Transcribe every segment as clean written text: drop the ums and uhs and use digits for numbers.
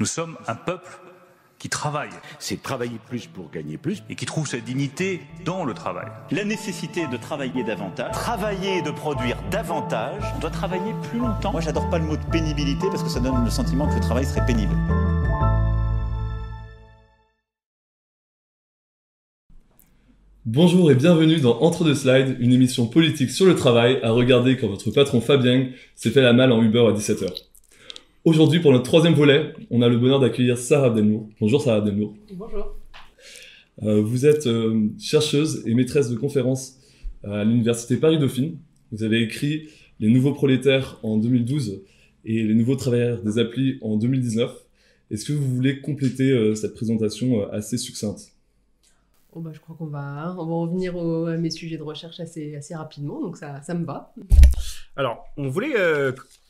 Nous sommes un peuple qui travaille. C'est travailler plus pour gagner plus. Et qui trouve sa dignité dans le travail. La nécessité de travailler davantage, travailler et de produire davantage, on doit travailler plus longtemps. Moi, j'adore pas le mot de pénibilité parce que ça donne le sentiment que le travail serait pénible. Bonjour et bienvenue dans Entre deux slides, une émission politique sur le travail à regarder quand votre patron Fabien s'est fait la malle en Uber à 17h. Aujourd'hui, pour notre troisième volet, on a le bonheur d'accueillir Sarah Abdelnour. Bonjour Sarah Abdelnour. Bonjour. Vous êtes chercheuse et maîtresse de conférences à l'université Paris-Dauphine. Vous avez écrit Les nouveaux prolétaires en 2012 et Les nouveaux travailleurs des applis en 2019. Est-ce que vous voulez compléter cette présentation assez succincte ? Je crois qu'on va revenir à mes sujets de recherche assez rapidement, donc ça me va. Alors, on voulait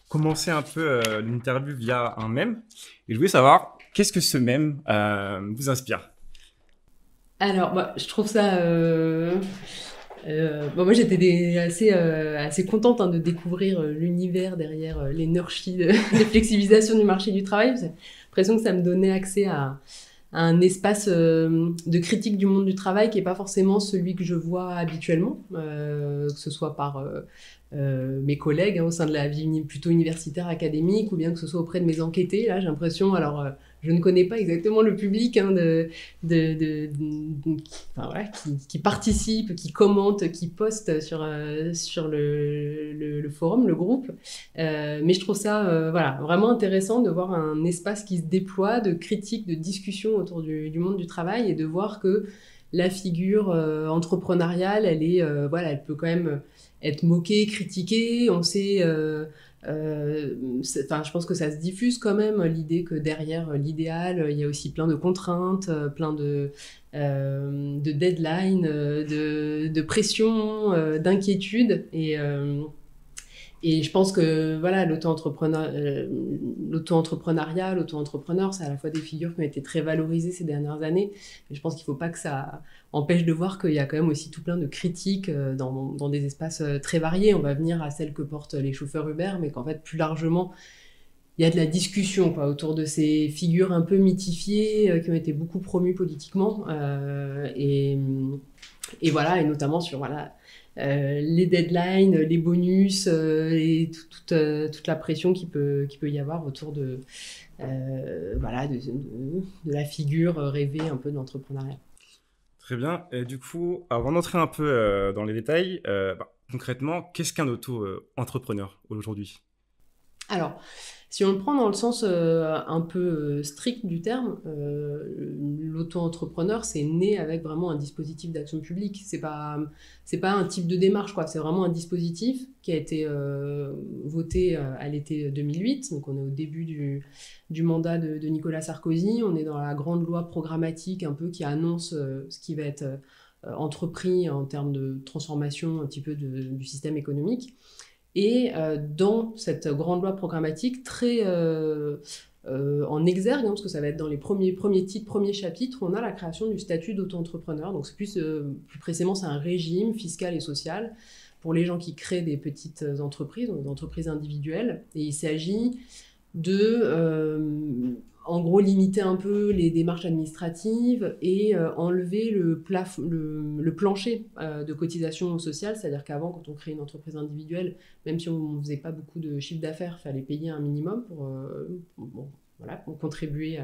commencer un peu l'interview via un mème, et je voulais savoir, qu'est-ce que ce mème vous inspire ? Alors, je trouve ça... moi, j'étais assez contente de découvrir l'univers derrière l'énergie de flexibilisation du marché du travail. J'ai l'impression que ça me donnait accès à un espace de critique du monde du travail qui n'est pas forcément celui que je vois habituellement, que ce soit par mes collègues au sein de la vie plutôt universitaire, académique, ou bien que ce soit auprès de mes enquêtés. Là, j'ai l'impression, je ne connais pas exactement le public qui participe, qui commente, qui poste sur le forum, le groupe. Mais je trouve ça vraiment intéressant de voir un espace qui se déploie de critique, de discussion autour du monde du travail, et de voir que la figure entrepreneuriale, elle peut quand même être moquée, critiquée. On sait... je pense que ça se diffuse quand même, l'idée que derrière l'idéal, il y a aussi plein de contraintes, plein de deadlines, de pression, d'inquiétudes. Et je pense que l'auto-entrepreneuriat, c'est à la fois des figures qui ont été très valorisées ces dernières années. Mais je pense qu'il ne faut pas que ça empêche de voir qu'il y a quand même aussi tout plein de critiques dans des espaces très variés. On va venir à celles que portent les chauffeurs Uber, mais qu'en fait, plus largement, il y a de la discussion autour de ces figures un peu mythifiées qui ont été beaucoup promues politiquement. Et notamment sur... les deadlines, les bonus et toute la pression qu'il peut y avoir autour de la figure rêvée un peu de l'entrepreneuriat. Très bien. Et du coup, avant d'entrer un peu dans les détails, concrètement, qu'est-ce qu'un auto-entrepreneur aujourd'hui ? Alors, si on le prend dans le sens un peu strict du terme, l'auto-entrepreneur, c'est né avec vraiment un dispositif d'action publique. C'est pas un type de démarche, quoi. C'est vraiment un dispositif qui a été voté à l'été 2008. Donc, on est au début du mandat de Nicolas Sarkozy. On est dans la grande loi programmatique un peu qui annonce ce qui va être entrepris en termes de transformation un petit peu du système économique. Et dans cette grande loi programmatique, très en exergue, parce que ça va être dans les premiers titres, premiers chapitres, on a la création du statut d'auto-entrepreneur. Donc c'est plus précisément, c'est un régime fiscal et social pour les gens qui créent des petites entreprises, donc des entreprises individuelles. Et il s'agit de... en gros, limiter un peu les démarches administratives et enlever le plancher de cotisation sociale. C'est-à-dire qu'avant, quand on crée une entreprise individuelle, même si on ne faisait pas beaucoup de chiffre d'affaires, il fallait payer un minimum pour contribuer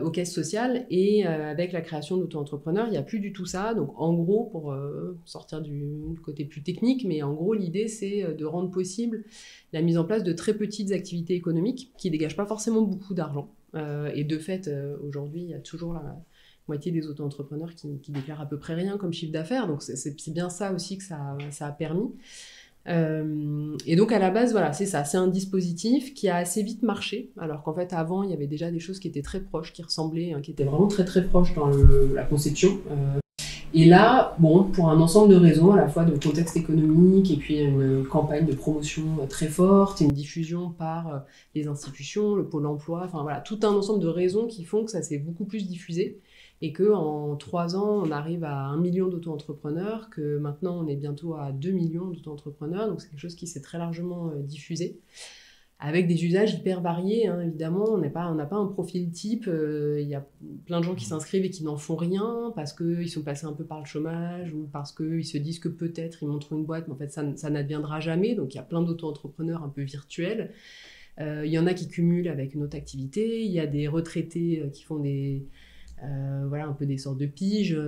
aux caisses sociales. Et avec la création d'auto-entrepreneurs, il n'y a plus du tout ça. Donc, en gros, pour sortir du côté plus technique, mais en gros, l'idée, c'est de rendre possible la mise en place de très petites activités économiques qui ne dégagent pas forcément beaucoup d'argent. Et de fait, aujourd'hui, il y a toujours la moitié des auto-entrepreneurs qui déclarent à peu près rien comme chiffre d'affaires. Donc, c'est bien ça aussi que ça a permis. Et donc, à la base, c'est ça. C'est un dispositif qui a assez vite marché, alors qu'en fait, avant, il y avait déjà des choses qui étaient très proches, qui ressemblaient, qui étaient vraiment très, très proches dans la conception. Et là, pour un ensemble de raisons, à la fois de contexte économique et puis une campagne de promotion très forte, une diffusion par les institutions, le pôle emploi, tout un ensemble de raisons qui font que ça s'est beaucoup plus diffusé et qu'en 3 ans, on arrive à 1 million d'auto-entrepreneurs, que maintenant, on est bientôt à 2 millions d'auto-entrepreneurs, donc c'est quelque chose qui s'est très largement diffusé. avec des usages hyper variés, hein, évidemment. On n'a pas un profil type. Il y a plein de gens qui s'inscrivent et qui n'en font rien parce qu'ils sont passés un peu par le chômage ou parce qu'ils se disent que peut-être ils montrent une boîte, mais en fait, ça n'adviendra jamais. Donc, il y a plein d'auto-entrepreneurs un peu virtuels. Il y en a qui cumulent avec une autre activité. Il y a des retraités qui font un peu des sortes de piges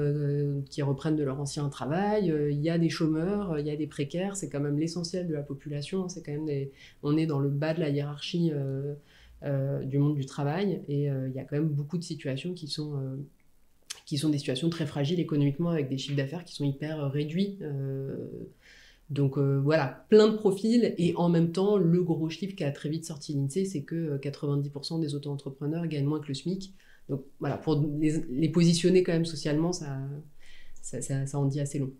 qui reprennent de leur ancien travail. Il y a des chômeurs, il y a des précaires. C'est quand même l'essentiel de la population. C'est quand même on est dans le bas de la hiérarchie du monde du travail. Et il y a quand même beaucoup de situations qui sont des situations très fragiles économiquement avec des chiffres d'affaires qui sont hyper réduits. Donc voilà, plein de profils et en même temps, le gros chiffre qui a très vite sorti l'INSEE, c'est que 90% des auto-entrepreneurs gagnent moins que le SMIC. Donc voilà, pour les positionner quand même socialement, ça en dit assez long.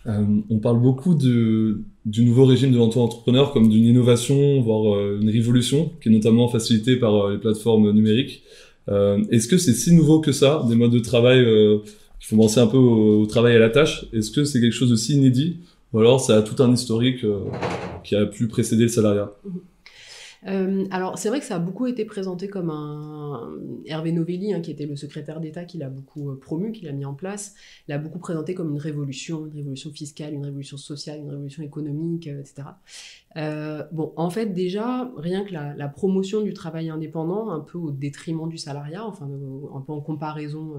On parle beaucoup du nouveau régime de l'auto-entrepreneur comme d'une innovation, voire une révolution, qui est notamment facilitée par les plateformes numériques. Est-ce que c'est si nouveau que ça, des modes de travail qui font penser un peu au travail à la tâche? Est-ce que c'est quelque chose de si inédit? Ou alors ça a tout un historique qui a pu précéder le salariat? Alors, c'est vrai que ça a beaucoup été présenté comme Hervé Novelli, hein, qui était le secrétaire d'État, qui l'a beaucoup promu, qui l'a mis en place, l'a beaucoup présenté comme une révolution fiscale, une révolution sociale, une révolution économique, etc. En fait, déjà, rien que la promotion du travail indépendant, un peu au détriment du salariat, enfin, un peu en comparaison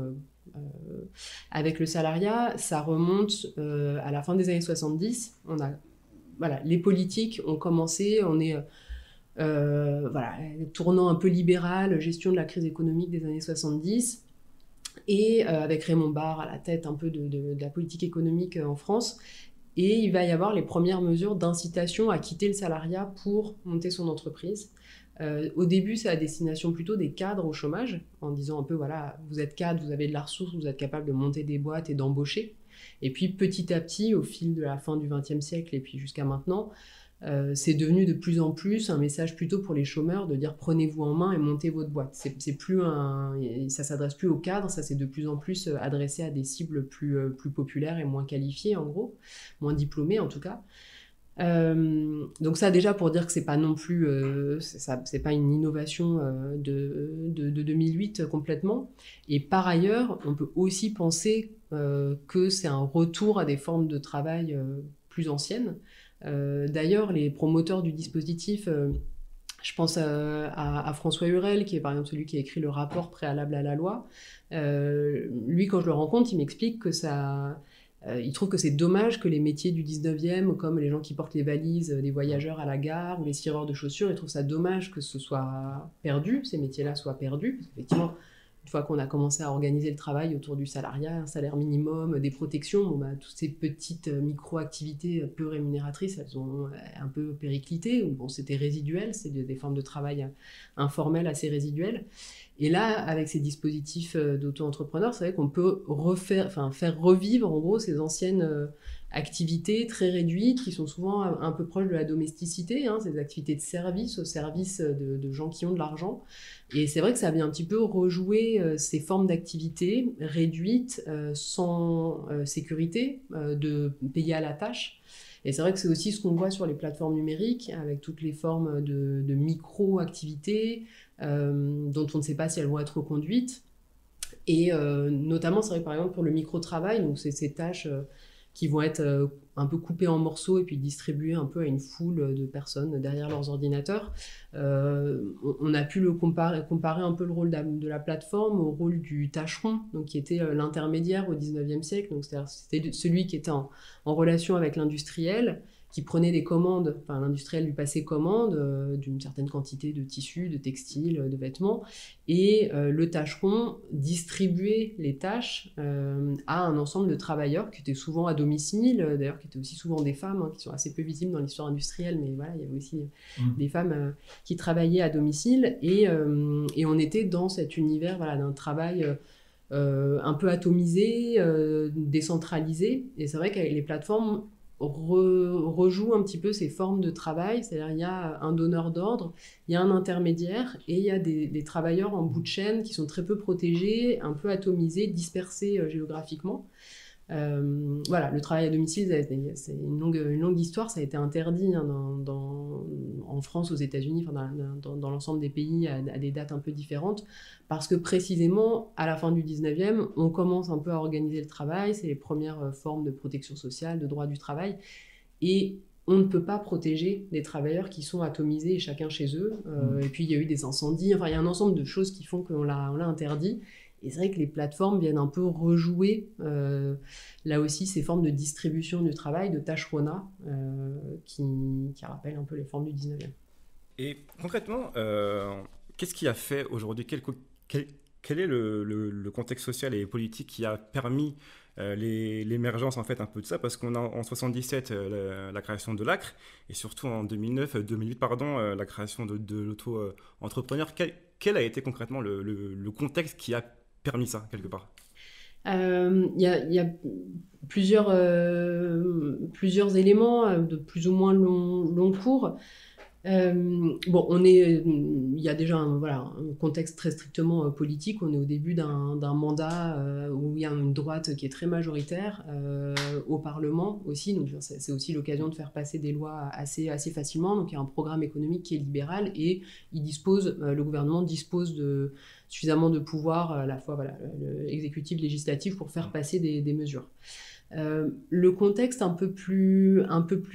avec le salariat, ça remonte à la fin des années 70. Les politiques ont commencé, tournant un peu libéral, gestion de la crise économique des années 70, et avec Raymond Barre à la tête un peu de la politique économique en France. Et il va y avoir les premières mesures d'incitation à quitter le salariat pour monter son entreprise. Au début, c'est à destination plutôt des cadres au chômage, en disant un peu, voilà, vous êtes cadre, vous avez de la ressource, vous êtes capable de monter des boîtes et d'embaucher. Et puis petit à petit, au fil de la fin du XXe siècle et puis jusqu'à maintenant, c'est devenu de plus en plus un message plutôt pour les chômeurs de dire prenez-vous en main et montez votre boîte. C'est plus ça s'adresse plus aux cadres, ça c'est de plus en plus adressé à des cibles plus populaires et moins qualifiées en gros, moins diplômées en tout cas. Donc ça déjà pour dire que c'est pas non plus c'est pas une innovation de 2008 complètement. Et par ailleurs, on peut aussi penser que c'est un retour à des formes de travail plus anciennes. D'ailleurs, les promoteurs du dispositif, je pense à François Hurel, qui est par exemple celui qui a écrit le rapport préalable à la loi. Lui, quand je le rencontre, il m'explique que il trouve que c'est dommage que les métiers du 19e, comme les gens qui portent les valises des voyageurs à la gare ou les cireurs de chaussures, il trouve ça dommage que ce soit perdu, ces métiers-là soient perdus. Parce qu'effectivement, une fois qu'on a commencé à organiser le travail autour du salariat, un salaire minimum, des protections, toutes ces petites micro-activités peu rémunératrices, elles ont un peu périclité. C'était résiduel, c'est des formes de travail informelles assez résiduelles. Et là, avec ces dispositifs d'auto-entrepreneurs, c'est vrai qu'on peut faire revivre en gros ces anciennes activités très réduites qui sont souvent un peu proches de la domesticité, hein, ces activités de service au service de gens qui ont de l'argent. Et c'est vrai que ça vient un petit peu rejouer ces formes d'activités réduites, sans sécurité, de payer à la tâche. Et c'est vrai que c'est aussi ce qu'on voit sur les plateformes numériques, avec toutes les formes de micro-activités dont on ne sait pas si elles vont être reconduites. Et notamment, c'est vrai par exemple pour le micro-travail, donc c'est ces tâches qui vont être un peu coupées en morceaux et puis distribuées un peu à une foule de personnes derrière leurs ordinateurs. On a pu comparer un peu le rôle de la plateforme au rôle du tâcheron, donc qui était l'intermédiaire au 19e siècle. Donc c'était celui qui était en relation avec l'industriel, qui prenait des commandes, enfin l'industriel lui passait commande d'une certaine quantité de tissus, de textiles, de vêtements, et le tâcheron distribuait les tâches à un ensemble de travailleurs qui étaient souvent à domicile, d'ailleurs qui étaient aussi souvent des femmes, hein, qui sont assez peu visibles dans l'histoire industrielle, mais voilà, il y avait aussi des femmes qui travaillaient à domicile, et on était dans cet univers d'un travail un peu atomisé, décentralisé, et c'est vrai qu'avec les plateformes, rejoue un petit peu ces formes de travail, c'est-à-dire il y a un donneur d'ordre, il y a un intermédiaire et il y a des travailleurs en bout de chaîne qui sont très peu protégés, un peu atomisés, dispersés géographiquement. Voilà, le travail à domicile, c'est une longue histoire. Ça a été interdit en France, aux États-Unis, dans l'ensemble des pays à des dates un peu différentes, parce que précisément, à la fin du 19e, on commence un peu à organiser le travail. C'est les premières formes de protection sociale, de droit du travail. Et on ne peut pas protéger des travailleurs qui sont atomisés chacun chez eux. Et puis, il y a eu des incendies. Enfin, il y a un ensemble de choses qui font qu'on l'a interdit. Et c'est vrai que les plateformes viennent un peu rejouer, là aussi, ces formes de distribution du travail, de tâches RONA, qui rappellent un peu les formes du 19e. Et concrètement, qu'est-ce qui a fait aujourd'hui, quel est le contexte social et politique qui a permis l'émergence en fait un peu de ça, parce qu'on a en 77 la création de l'ACRE et surtout en 2008 la création de l'auto-entrepreneur. Quel a été concrètement le contexte qui a permis ça quelque part? Il y a plusieurs éléments de plus ou moins long cours. Il y a déjà un contexte très strictement politique. On est au début d'un mandat où il y a une droite qui est très majoritaire au Parlement aussi. Donc c'est aussi l'occasion de faire passer des lois assez facilement. Donc il y a un programme économique qui est libéral et le gouvernement dispose de suffisamment de pouvoir, à la fois exécutif, législatif, pour faire passer des mesures. Le contexte un peu plus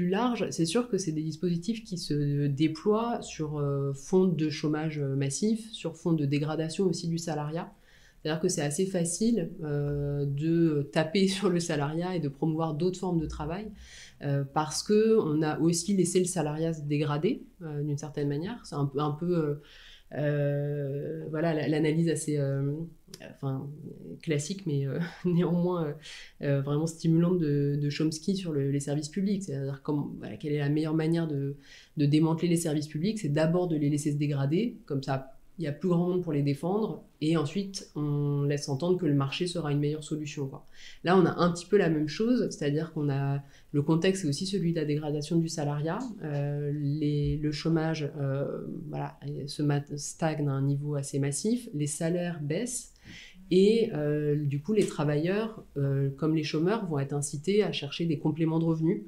large, c'est sûr que c'est des dispositifs qui se déploient sur fond de chômage massif, sur fond de dégradation aussi du salariat. C'est-à-dire que c'est assez facile de taper sur le salariat et de promouvoir d'autres formes de travail parce qu'on a aussi laissé le salariat se dégrader d'une certaine manière. C'est un peu l'analyse assez classique, mais néanmoins vraiment stimulante de Chomsky sur les services publics. C'est-à-dire quelle est la meilleure manière de démanteler les services publics, c'est d'abord de les laisser se dégrader, comme ça il y a plus grand monde pour les défendre, et ensuite on laisse entendre que le marché sera une meilleure solution, quoi. Là on a un petit peu la même chose, c'est-à-dire qu'on a le contexte, c'est aussi celui de la dégradation du salariat. Le chômage stagne à un niveau assez massif, les salaires baissent, et du coup les travailleurs, comme les chômeurs, vont être incités à chercher des compléments de revenus,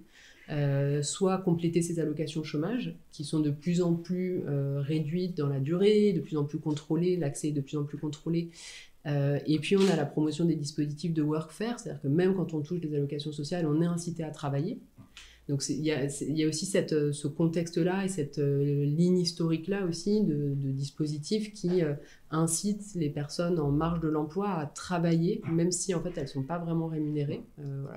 soit compléter ces allocations chômage, qui sont de plus en plus réduites dans la durée, de plus en plus contrôlées, l'accès est de plus en plus contrôlé. Et puis on a la promotion des dispositifs de workfare, c'est-à-dire que même quand on touche des allocations sociales, on est incité à travailler. Donc il y a aussi ce contexte-là et cette ligne historique-là aussi de dispositifs qui incitent les personnes en marge de l'emploi à travailler, même si en fait elles ne sont pas vraiment rémunérées.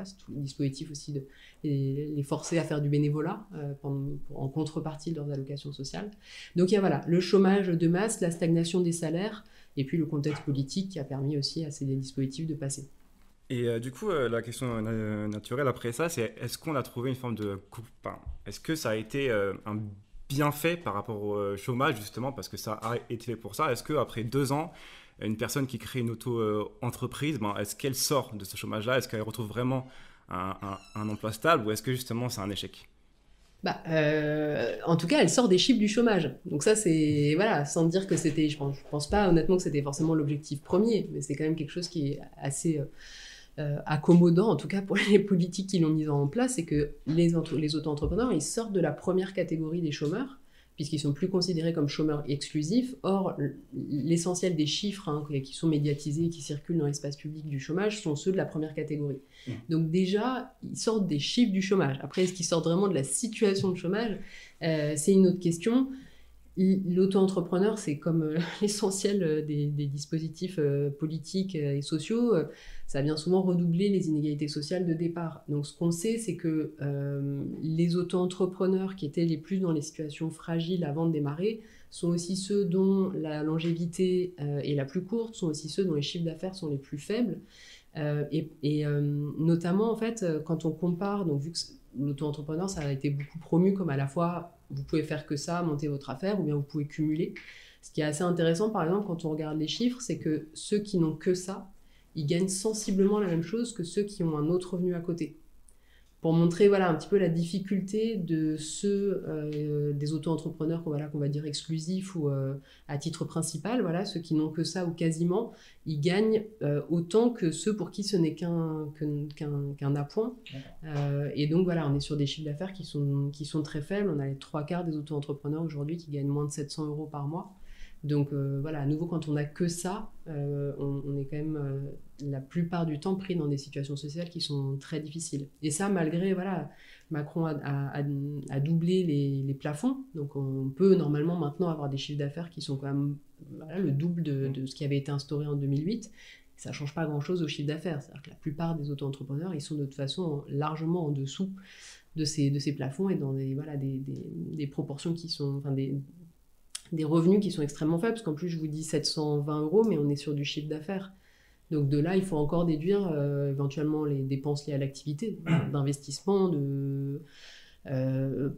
C'est tout le dispositif aussi de les forcer à faire du bénévolat en contrepartie de leurs allocations sociales. Donc il y a le chômage de masse, la stagnation des salaires, et puis le contexte politique qui a permis aussi à ces dispositifs de passer. Et du coup, la question naturelle après ça, c'est est-ce qu'on a trouvé une forme de est-ce que ça a été un bienfait par rapport au chômage, justement, parce que ça a été fait pour ça? Est-ce qu'après 2 ans, une personne qui crée une auto-entreprise, est-ce qu'elle sort de ce chômage-là? Est-ce qu'elle retrouve vraiment un emploi stable, ou est-ce que justement c'est un échec? En tout cas, elle sort des chiffres du chômage. Donc ça, c'est sans dire que c'était, je pense pas honnêtement que c'était forcément l'objectif premier, mais c'est quand même quelque chose qui est assez accommodant, en tout cas pour les politiques qui l'ont mis en place, c'est que les auto-entrepreneurs, ils sortent de la première catégorie des chômeurs, puisqu'ils sont plus considérés comme chômeurs exclusifs. Or, l'essentiel des chiffres qui sont médiatisés, qui circulent dans l'espace public du chômage, sont ceux de la première catégorie. Donc déjà, ils sortent des chiffres du chômage. Après, est-ce qu'ils sortent vraiment de la situation de chômage? C'est une autre question. L'auto-entrepreneur, c'est comme l'essentiel des dispositifs politiques et sociaux, ça vient souvent redoubler les inégalités sociales de départ. Donc ce qu'on sait, c'est que les auto-entrepreneurs qui étaient les plus dans les situations fragiles avant de démarrer sont aussi ceux dont la longévité est la plus courte, sont aussi ceux dont les chiffres d'affaires sont les plus faibles. Notamment, en fait, quand on compare, donc vu que l'auto-entrepreneur, ça a été beaucoup promu comme à la fois vous pouvez faire que ça, monter votre affaire, ou bien vous pouvez cumuler. Ce qui est assez intéressant, par exemple, quand on regarde les chiffres, c'est que ceux qui n'ont que ça, ils gagnent sensiblement la même chose que ceux qui ont un autre revenu à côté. pour montrer voilà, un petit peu la difficulté de ceux des auto-entrepreneurs qu'on va dire exclusifs ou à titre principal, voilà, ceux qui n'ont que ça ou quasiment, ils gagnent autant que ceux pour qui ce n'est qu'un appoint. Et donc voilà, on est sur des chiffres d'affaires qui sont très faibles. On a les 3/4 des auto-entrepreneurs aujourd'hui qui gagnent moins de 700 € par mois. Donc voilà, à nouveau, quand on n'a que ça, on est quand même la plupart du temps pris dans des situations sociales qui sont très difficiles. Et ça, malgré, voilà, Macron a doublé les plafonds. Donc on peut normalement maintenant avoir des chiffres d'affaires qui sont quand même voilà, le double de ce qui avait été instauré en 2008. Ça ne change pas grand-chose au chiffre d'affaires. C'est-à-dire que la plupart des auto-entrepreneurs, ils sont de toute façon largement en dessous de ces plafonds et dans des proportions qui sont... Enfin, des revenus qui sont extrêmement faibles, parce qu'en plus, je vous dis 720 €, mais on est sur du chiffre d'affaires. Donc de là, il faut encore déduire éventuellement les dépenses liées à l'activité, d'investissement,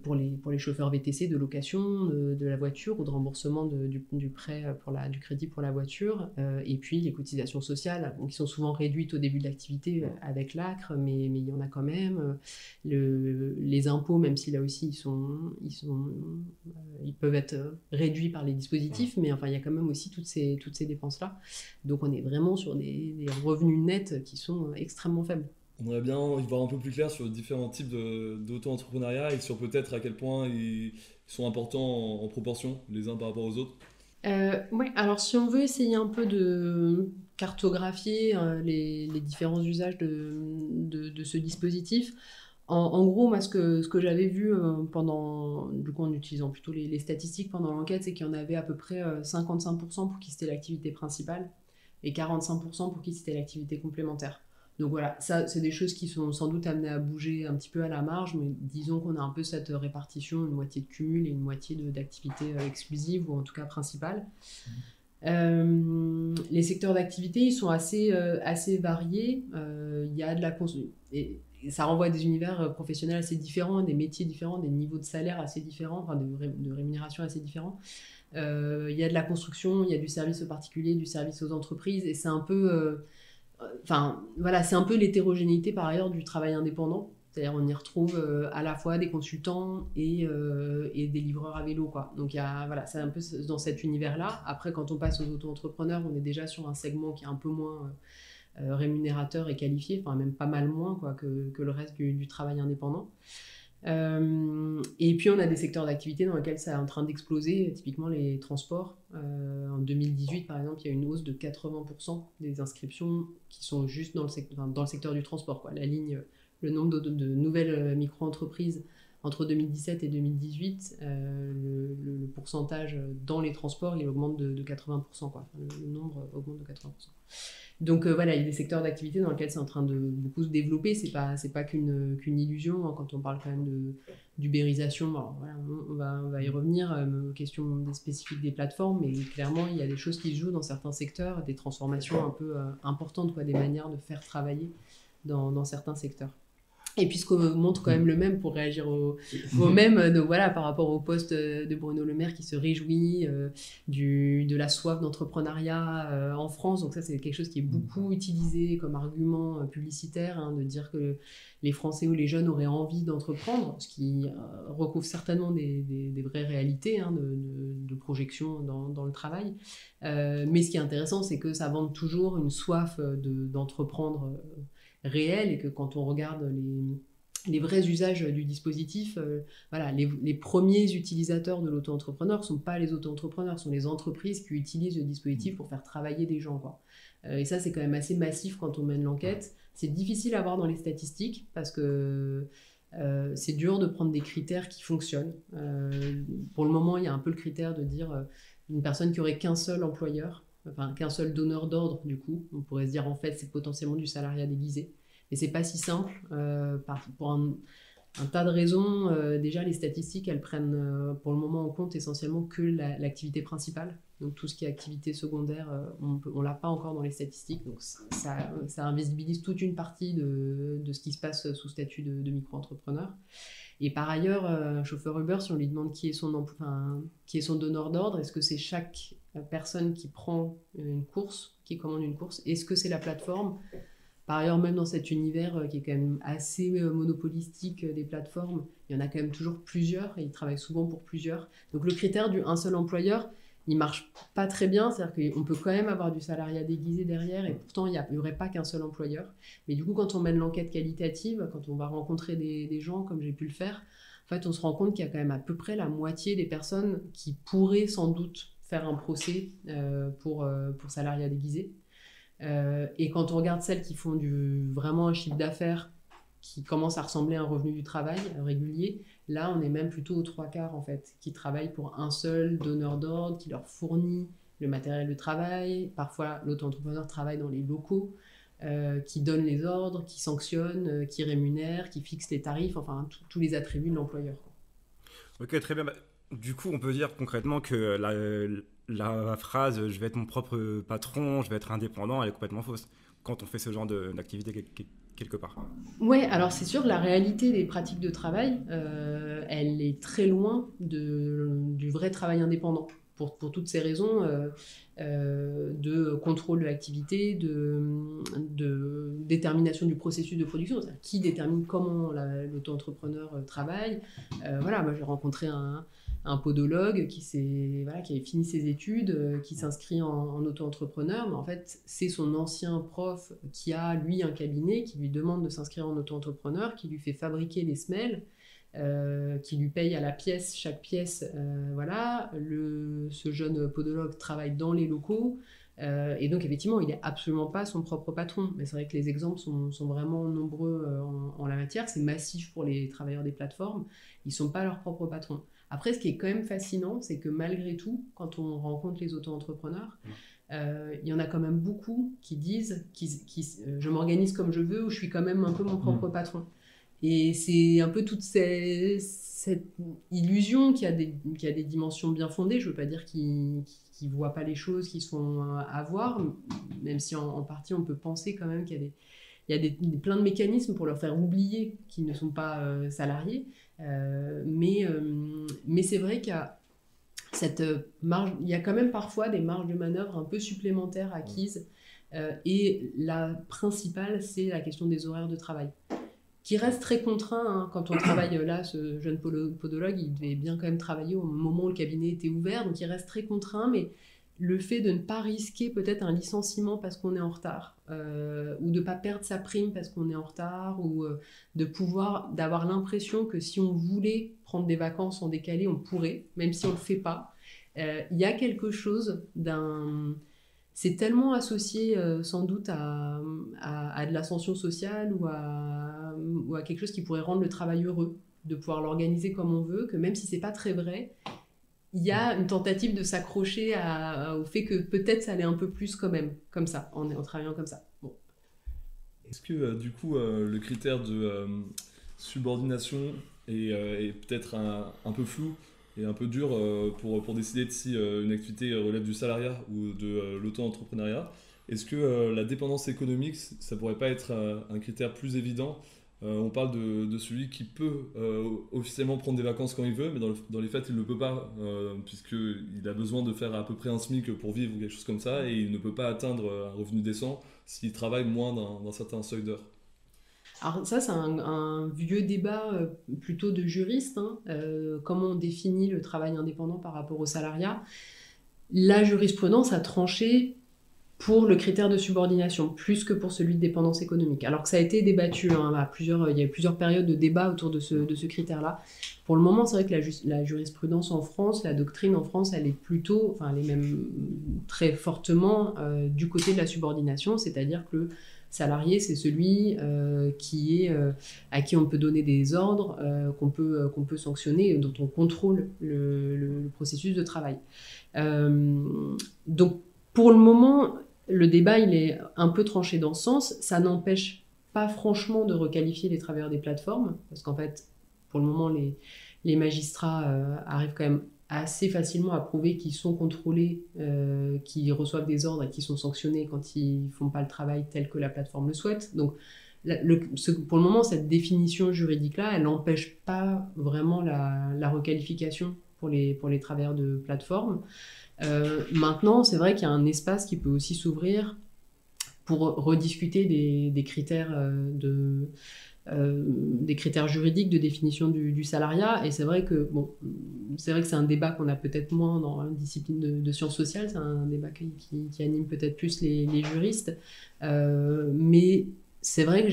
pour les chauffeurs VTC, de location de la voiture ou de remboursement du prêt du crédit pour la voiture, et puis les cotisations sociales qui sont souvent réduites au début de l'activité avec l'ACRE, mais il y en a quand même. Les impôts, même si là aussi ils peuvent être réduits par les dispositifs, mais enfin il y a quand même aussi toutes ces dépenses-là. Donc on est vraiment sur des revenus nets qui sont extrêmement faibles. On aimerait bien y voir un peu plus clair sur les différents types d'auto-entrepreneuriat et sur peut-être à quel point ils sont importants en proportion les uns par rapport aux autres. Oui, alors si on veut essayer un peu de cartographier les différents usages de ce dispositif, en gros, moi, ce que j'avais vu du coup, en utilisant plutôt les statistiques pendant l'enquête, c'est qu'il y en avait à peu près 55% pour qui c'était l'activité principale et 45% pour qui c'était l'activité complémentaire. Donc voilà, ça, c'est des choses qui sont sans doute amenées à bouger un petit peu à la marge, mais disons qu'on a un peu cette répartition, une moitié de cumul et une moitié d'activité exclusive, ou en tout cas principale. Les secteurs d'activité, ils sont assez variés. Il y a de la et ça renvoie à des univers professionnels assez différents, des métiers différents, des niveaux de salaire assez différents, enfin de rémunération assez différents. Il y a de la construction, il y a du service aux particuliers, du service aux entreprises, et c'est un peu... Enfin, voilà, c'est un peu l'hétérogénéité par ailleurs du travail indépendant. C'est-à-dire on y retrouve à la fois des consultants et des livreurs à vélo, quoi. Donc voilà, c'est un peu dans cet univers-là. Après, quand on passe aux auto-entrepreneurs, on est déjà sur un segment qui est un peu moins rémunérateur et qualifié, enfin même pas mal moins quoi, que le reste du travail indépendant. Et puis on a des secteurs d'activité dans lesquels ça est en train d'exploser, typiquement les transports. En 2018 par exemple, il y a une hausse de 80% des inscriptions qui sont juste dans le secteur du transport, quoi. Le nombre de nouvelles micro-entreprises entre 2017 et 2018, le pourcentage dans les transports, il augmente de 80%, quoi. Le nombre augmente de 80%. Donc voilà, il y a des secteurs d'activité dans lesquels c'est en train de beaucoup se développer. C'est pas qu'une illusion, hein, quand on parle quand même d'ubérisation. Voilà, on va y revenir, question spécifique des plateformes, mais clairement il y a des choses qui se jouent dans certains secteurs, des transformations un peu importantes, quoi, des manières de faire travailler dans certains secteurs. Et puis ce que montre quand même le même pour réagir au même, donc voilà, par rapport au poste de Bruno Le Maire qui se réjouit de la soif d'entrepreneuriat en France. Donc ça, c'est quelque chose qui est beaucoup utilisé comme argument publicitaire, hein, de dire que les Français ou les jeunes auraient envie d'entreprendre, ce qui recouvre certainement des vraies réalités, hein, de projection dans le travail. Mais ce qui est intéressant, c'est que ça vante toujours une soif d'entreprendre réel, et que quand on regarde les vrais usages du dispositif, voilà, les premiers utilisateurs de l'auto-entrepreneur ne sont pas les auto-entrepreneurs, sont les entreprises qui utilisent le dispositif pour faire travailler des gens, quoi. Et ça, c'est quand même assez massif quand on mène l'enquête. C'est difficile à voir dans les statistiques parce que c'est dur de prendre des critères qui fonctionnent. Pour le moment, il y a un peu le critère de dire une personne qui aurait qu'un seul employeur, enfin qu'un seul donneur d'ordre, du coup, on pourrait se dire en fait c'est potentiellement du salariat déguisé, mais c'est pas si simple pour un tas de raisons. Déjà les statistiques, elles prennent pour le moment en compte essentiellement que l'activité principale, donc tout ce qui est activité secondaire, on l'a pas encore dans les statistiques, donc ça invisibilise toute une partie de ce qui se passe sous statut de micro-entrepreneur. Et par ailleurs, un chauffeur Uber, si on lui demande qui est son donneur d'ordre, est-ce que c'est chaque personne qui prend une course, qui commande une course, est-ce que c'est la plateforme ? Par ailleurs, même dans cet univers qui est quand même assez monopolistique des plateformes, il y en a quand même toujours plusieurs et ils travaillent souvent pour plusieurs. Donc le critère du un seul employeur, il marche pas très bien, c'est-à-dire qu'on peut quand même avoir du salariat déguisé derrière et pourtant il n'y aurait pas qu'un seul employeur. Mais du coup, quand on mène l'enquête qualitative, quand on va rencontrer des gens comme j'ai pu le faire, en fait, on se rend compte qu'il y a quand même à peu près la moitié des personnes qui pourraient sans doute faire un procès pour salariat déguisé. Et quand on regarde celles qui font vraiment un chiffre d'affaires qui commence à ressembler à un revenu du travail régulier, là on est même plutôt aux 3/4 en fait, qui travaillent pour un seul donneur d'ordre, qui leur fournit le matériel de travail. Parfois l'auto-entrepreneur travaille dans les locaux, qui donne les ordres, qui sanctionne, qui rémunère, qui fixe les tarifs, enfin tous les attributs de l'employeur. Ok, très bien. Du coup, on peut dire concrètement que la phrase « je vais être mon propre patron, je vais être indépendant », elle est complètement fausse quand on fait ce genre d'activité quelque part. Oui, alors c'est sûr que la réalité des pratiques de travail, elle est très loin du vrai travail indépendant. Pour toutes ces raisons de contrôle de l'activité, de détermination du processus de production, c'est-à-dire qui détermine comment l'auto-entrepreneur travaille. Voilà, moi j'ai rencontré un podologue qui avait fini ses études, qui s'inscrit en auto-entrepreneur, mais en fait c'est son ancien prof qui a lui un cabinet qui lui demande de s'inscrire en auto-entrepreneur, qui lui fait fabriquer les semelles, qui lui paye à la pièce, chaque pièce, voilà. Ce jeune podologue travaille dans les locaux, et donc effectivement il n'est absolument pas son propre patron, mais c'est vrai que les exemples sont vraiment nombreux en la matière. C'est massif pour les travailleurs des plateformes, ils ne sont pas leurs propres patrons. Après, ce qui est quand même fascinant, c'est que malgré tout, quand on rencontre les auto-entrepreneurs, il y en a quand même beaucoup qui disent je m'organise comme je veux, ou je suis quand même un peu mon propre patron. Et c'est un peu toute cette illusion qui a des dimensions bien fondées. Je ne veux pas dire qu'ils ne voient pas les choses qui sont à voir, même si en partie on peut penser quand même qu'il y a plein de mécanismes pour leur faire oublier qu'ils ne sont pas salariés. Mais c'est vrai qu'il y a cette marge, il y a quand même parfois des marges de manœuvre un peu supplémentaires acquises. Et la principale, c'est la question des horaires de travail, qui reste très contraint, hein. Quand on travaille là, ce jeune podologue, il devait bien quand même travailler au moment où le cabinet était ouvert, donc il reste très contraint, mais le fait de ne pas risquer peut-être un licenciement parce qu'on est en retard, ou de ne pas perdre sa prime parce qu'on est en retard, ou d'avoir l'impression que si on voulait prendre des vacances en décalé, on pourrait, même si on ne le fait pas. Il y a quelque chose c'est tellement associé sans doute à de l'ascension sociale ou à quelque chose qui pourrait rendre le travail heureux, de pouvoir l'organiser comme on veut, que même si c'est pas très vrai, il y a une tentative de s'accrocher au fait que peut-être ça allait un peu plus quand même, comme ça, en travaillant comme ça. Bon. Est-ce que du coup le critère de subordination est peut-être un peu flou et un peu dur pour décider de si une activité relève du salariat ou de l'auto-entrepreneuriat? Est-ce que la dépendance économique, ça pourrait pas être un critère plus évident? On parle de celui qui peut officiellement prendre des vacances quand il veut, mais dans les faits, il ne peut pas, puisqu'il a besoin de faire à peu près un SMIC pour vivre ou quelque chose comme ça, et il ne peut pas atteindre un revenu décent s'il travaille moins d'un certain seuil d'heures. Alors ça, c'est un vieux débat plutôt de juriste, hein. Comment on définit le travail indépendant par rapport au salariat. La jurisprudence a tranché pour le critère de subordination, plus que pour celui de dépendance économique. Alors que ça a été débattu, hein, il y a eu plusieurs périodes de débat autour de ce critère-là. Pour le moment, c'est vrai que la jurisprudence en France, la doctrine en France, elle est plutôt, elle est même très fortement du côté de la subordination, c'est-à-dire que le salarié, c'est celui à qui on peut donner des ordres, qu'on peut sanctionner, dont on contrôle le processus de travail. Donc, pour le moment, le débat, il est un peu tranché dans ce sens. Ça n'empêche pas franchement de requalifier les travailleurs des plateformes, parce qu'en fait, pour le moment, les magistrats arrivent quand même assez facilement à prouver qu'ils sont contrôlés, qu'ils reçoivent des ordres et qu'ils sont sanctionnés quand ils ne font pas le travail tel que la plateforme le souhaite. Donc, pour le moment, cette définition juridique-là, elle n'empêche pas vraiment la requalification pour les travailleurs de plateforme. Maintenant, c'est vrai qu'il y a un espace qui peut aussi s'ouvrir pour rediscuter des critères des critères juridiques de définition du salariat. Et c'est vrai que c'est un débat qu'on a peut-être moins dans la discipline de sciences sociales, c'est un débat qui anime peut-être plus les juristes, mais c'est vrai que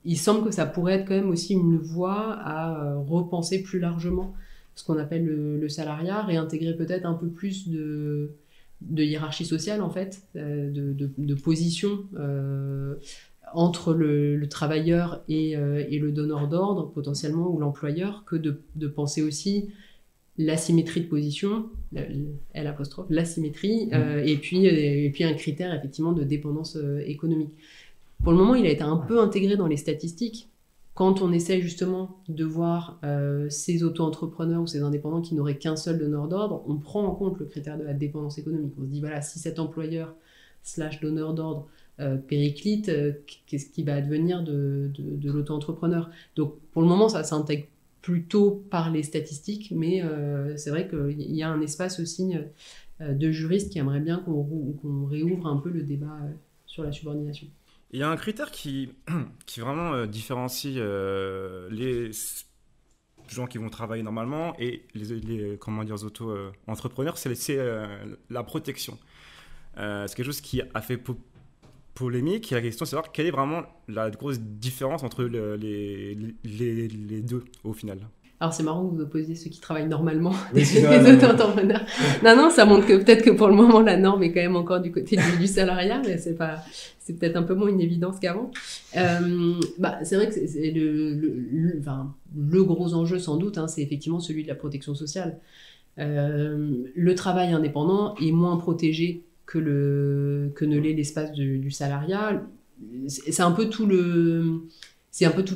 il semble que ça pourrait être quand même aussi une voie à repenser plus largement ce qu'on appelle le salariat, réintégrer peut-être un peu plus de hiérarchie sociale en fait, de position entre le travailleur et le donneur d'ordre potentiellement, ou l'employeur, que de penser aussi l'asymétrie de position, l'asymétrie, et puis un critère effectivement de dépendance économique. Pour le moment, il a été un peu intégré dans les statistiques. Quand on essaie justement de voir ces auto-entrepreneurs ou ces indépendants qui n'auraient qu'un seul donneur d'ordre, on prend en compte le critère de la dépendance économique. On se dit, voilà, si cet employeur / donneur d'ordre périclite, qu'est-ce qui va advenir de l'auto-entrepreneur? Donc pour le moment, ça s'intègre plutôt par les statistiques, mais c'est vrai qu'il y a un espace aussi de juristes qui aimeraient bien qu'on réouvre un peu le débat sur la subordination. Il y a un critère qui vraiment différencie les gens qui vont travailler normalement et les auto-entrepreneurs, c'est la protection. C'est quelque chose qui a fait polémique. Et la question, c'est de savoir quelle est vraiment la grosse différence entre les deux au final. Alors c'est marrant que vous opposiez ceux qui travaillent normalement des auto-entrepreneurs. Non, ça montre que peut-être que pour le moment la norme est quand même encore du côté du salariat, mais c'est peut-être un peu moins une évidence qu'avant. C'est vrai que c'est le gros enjeu sans doute, c'est effectivement celui de la protection sociale. Le travail indépendant est moins protégé que ne l'est l'espace du salariat. C'est un peu toute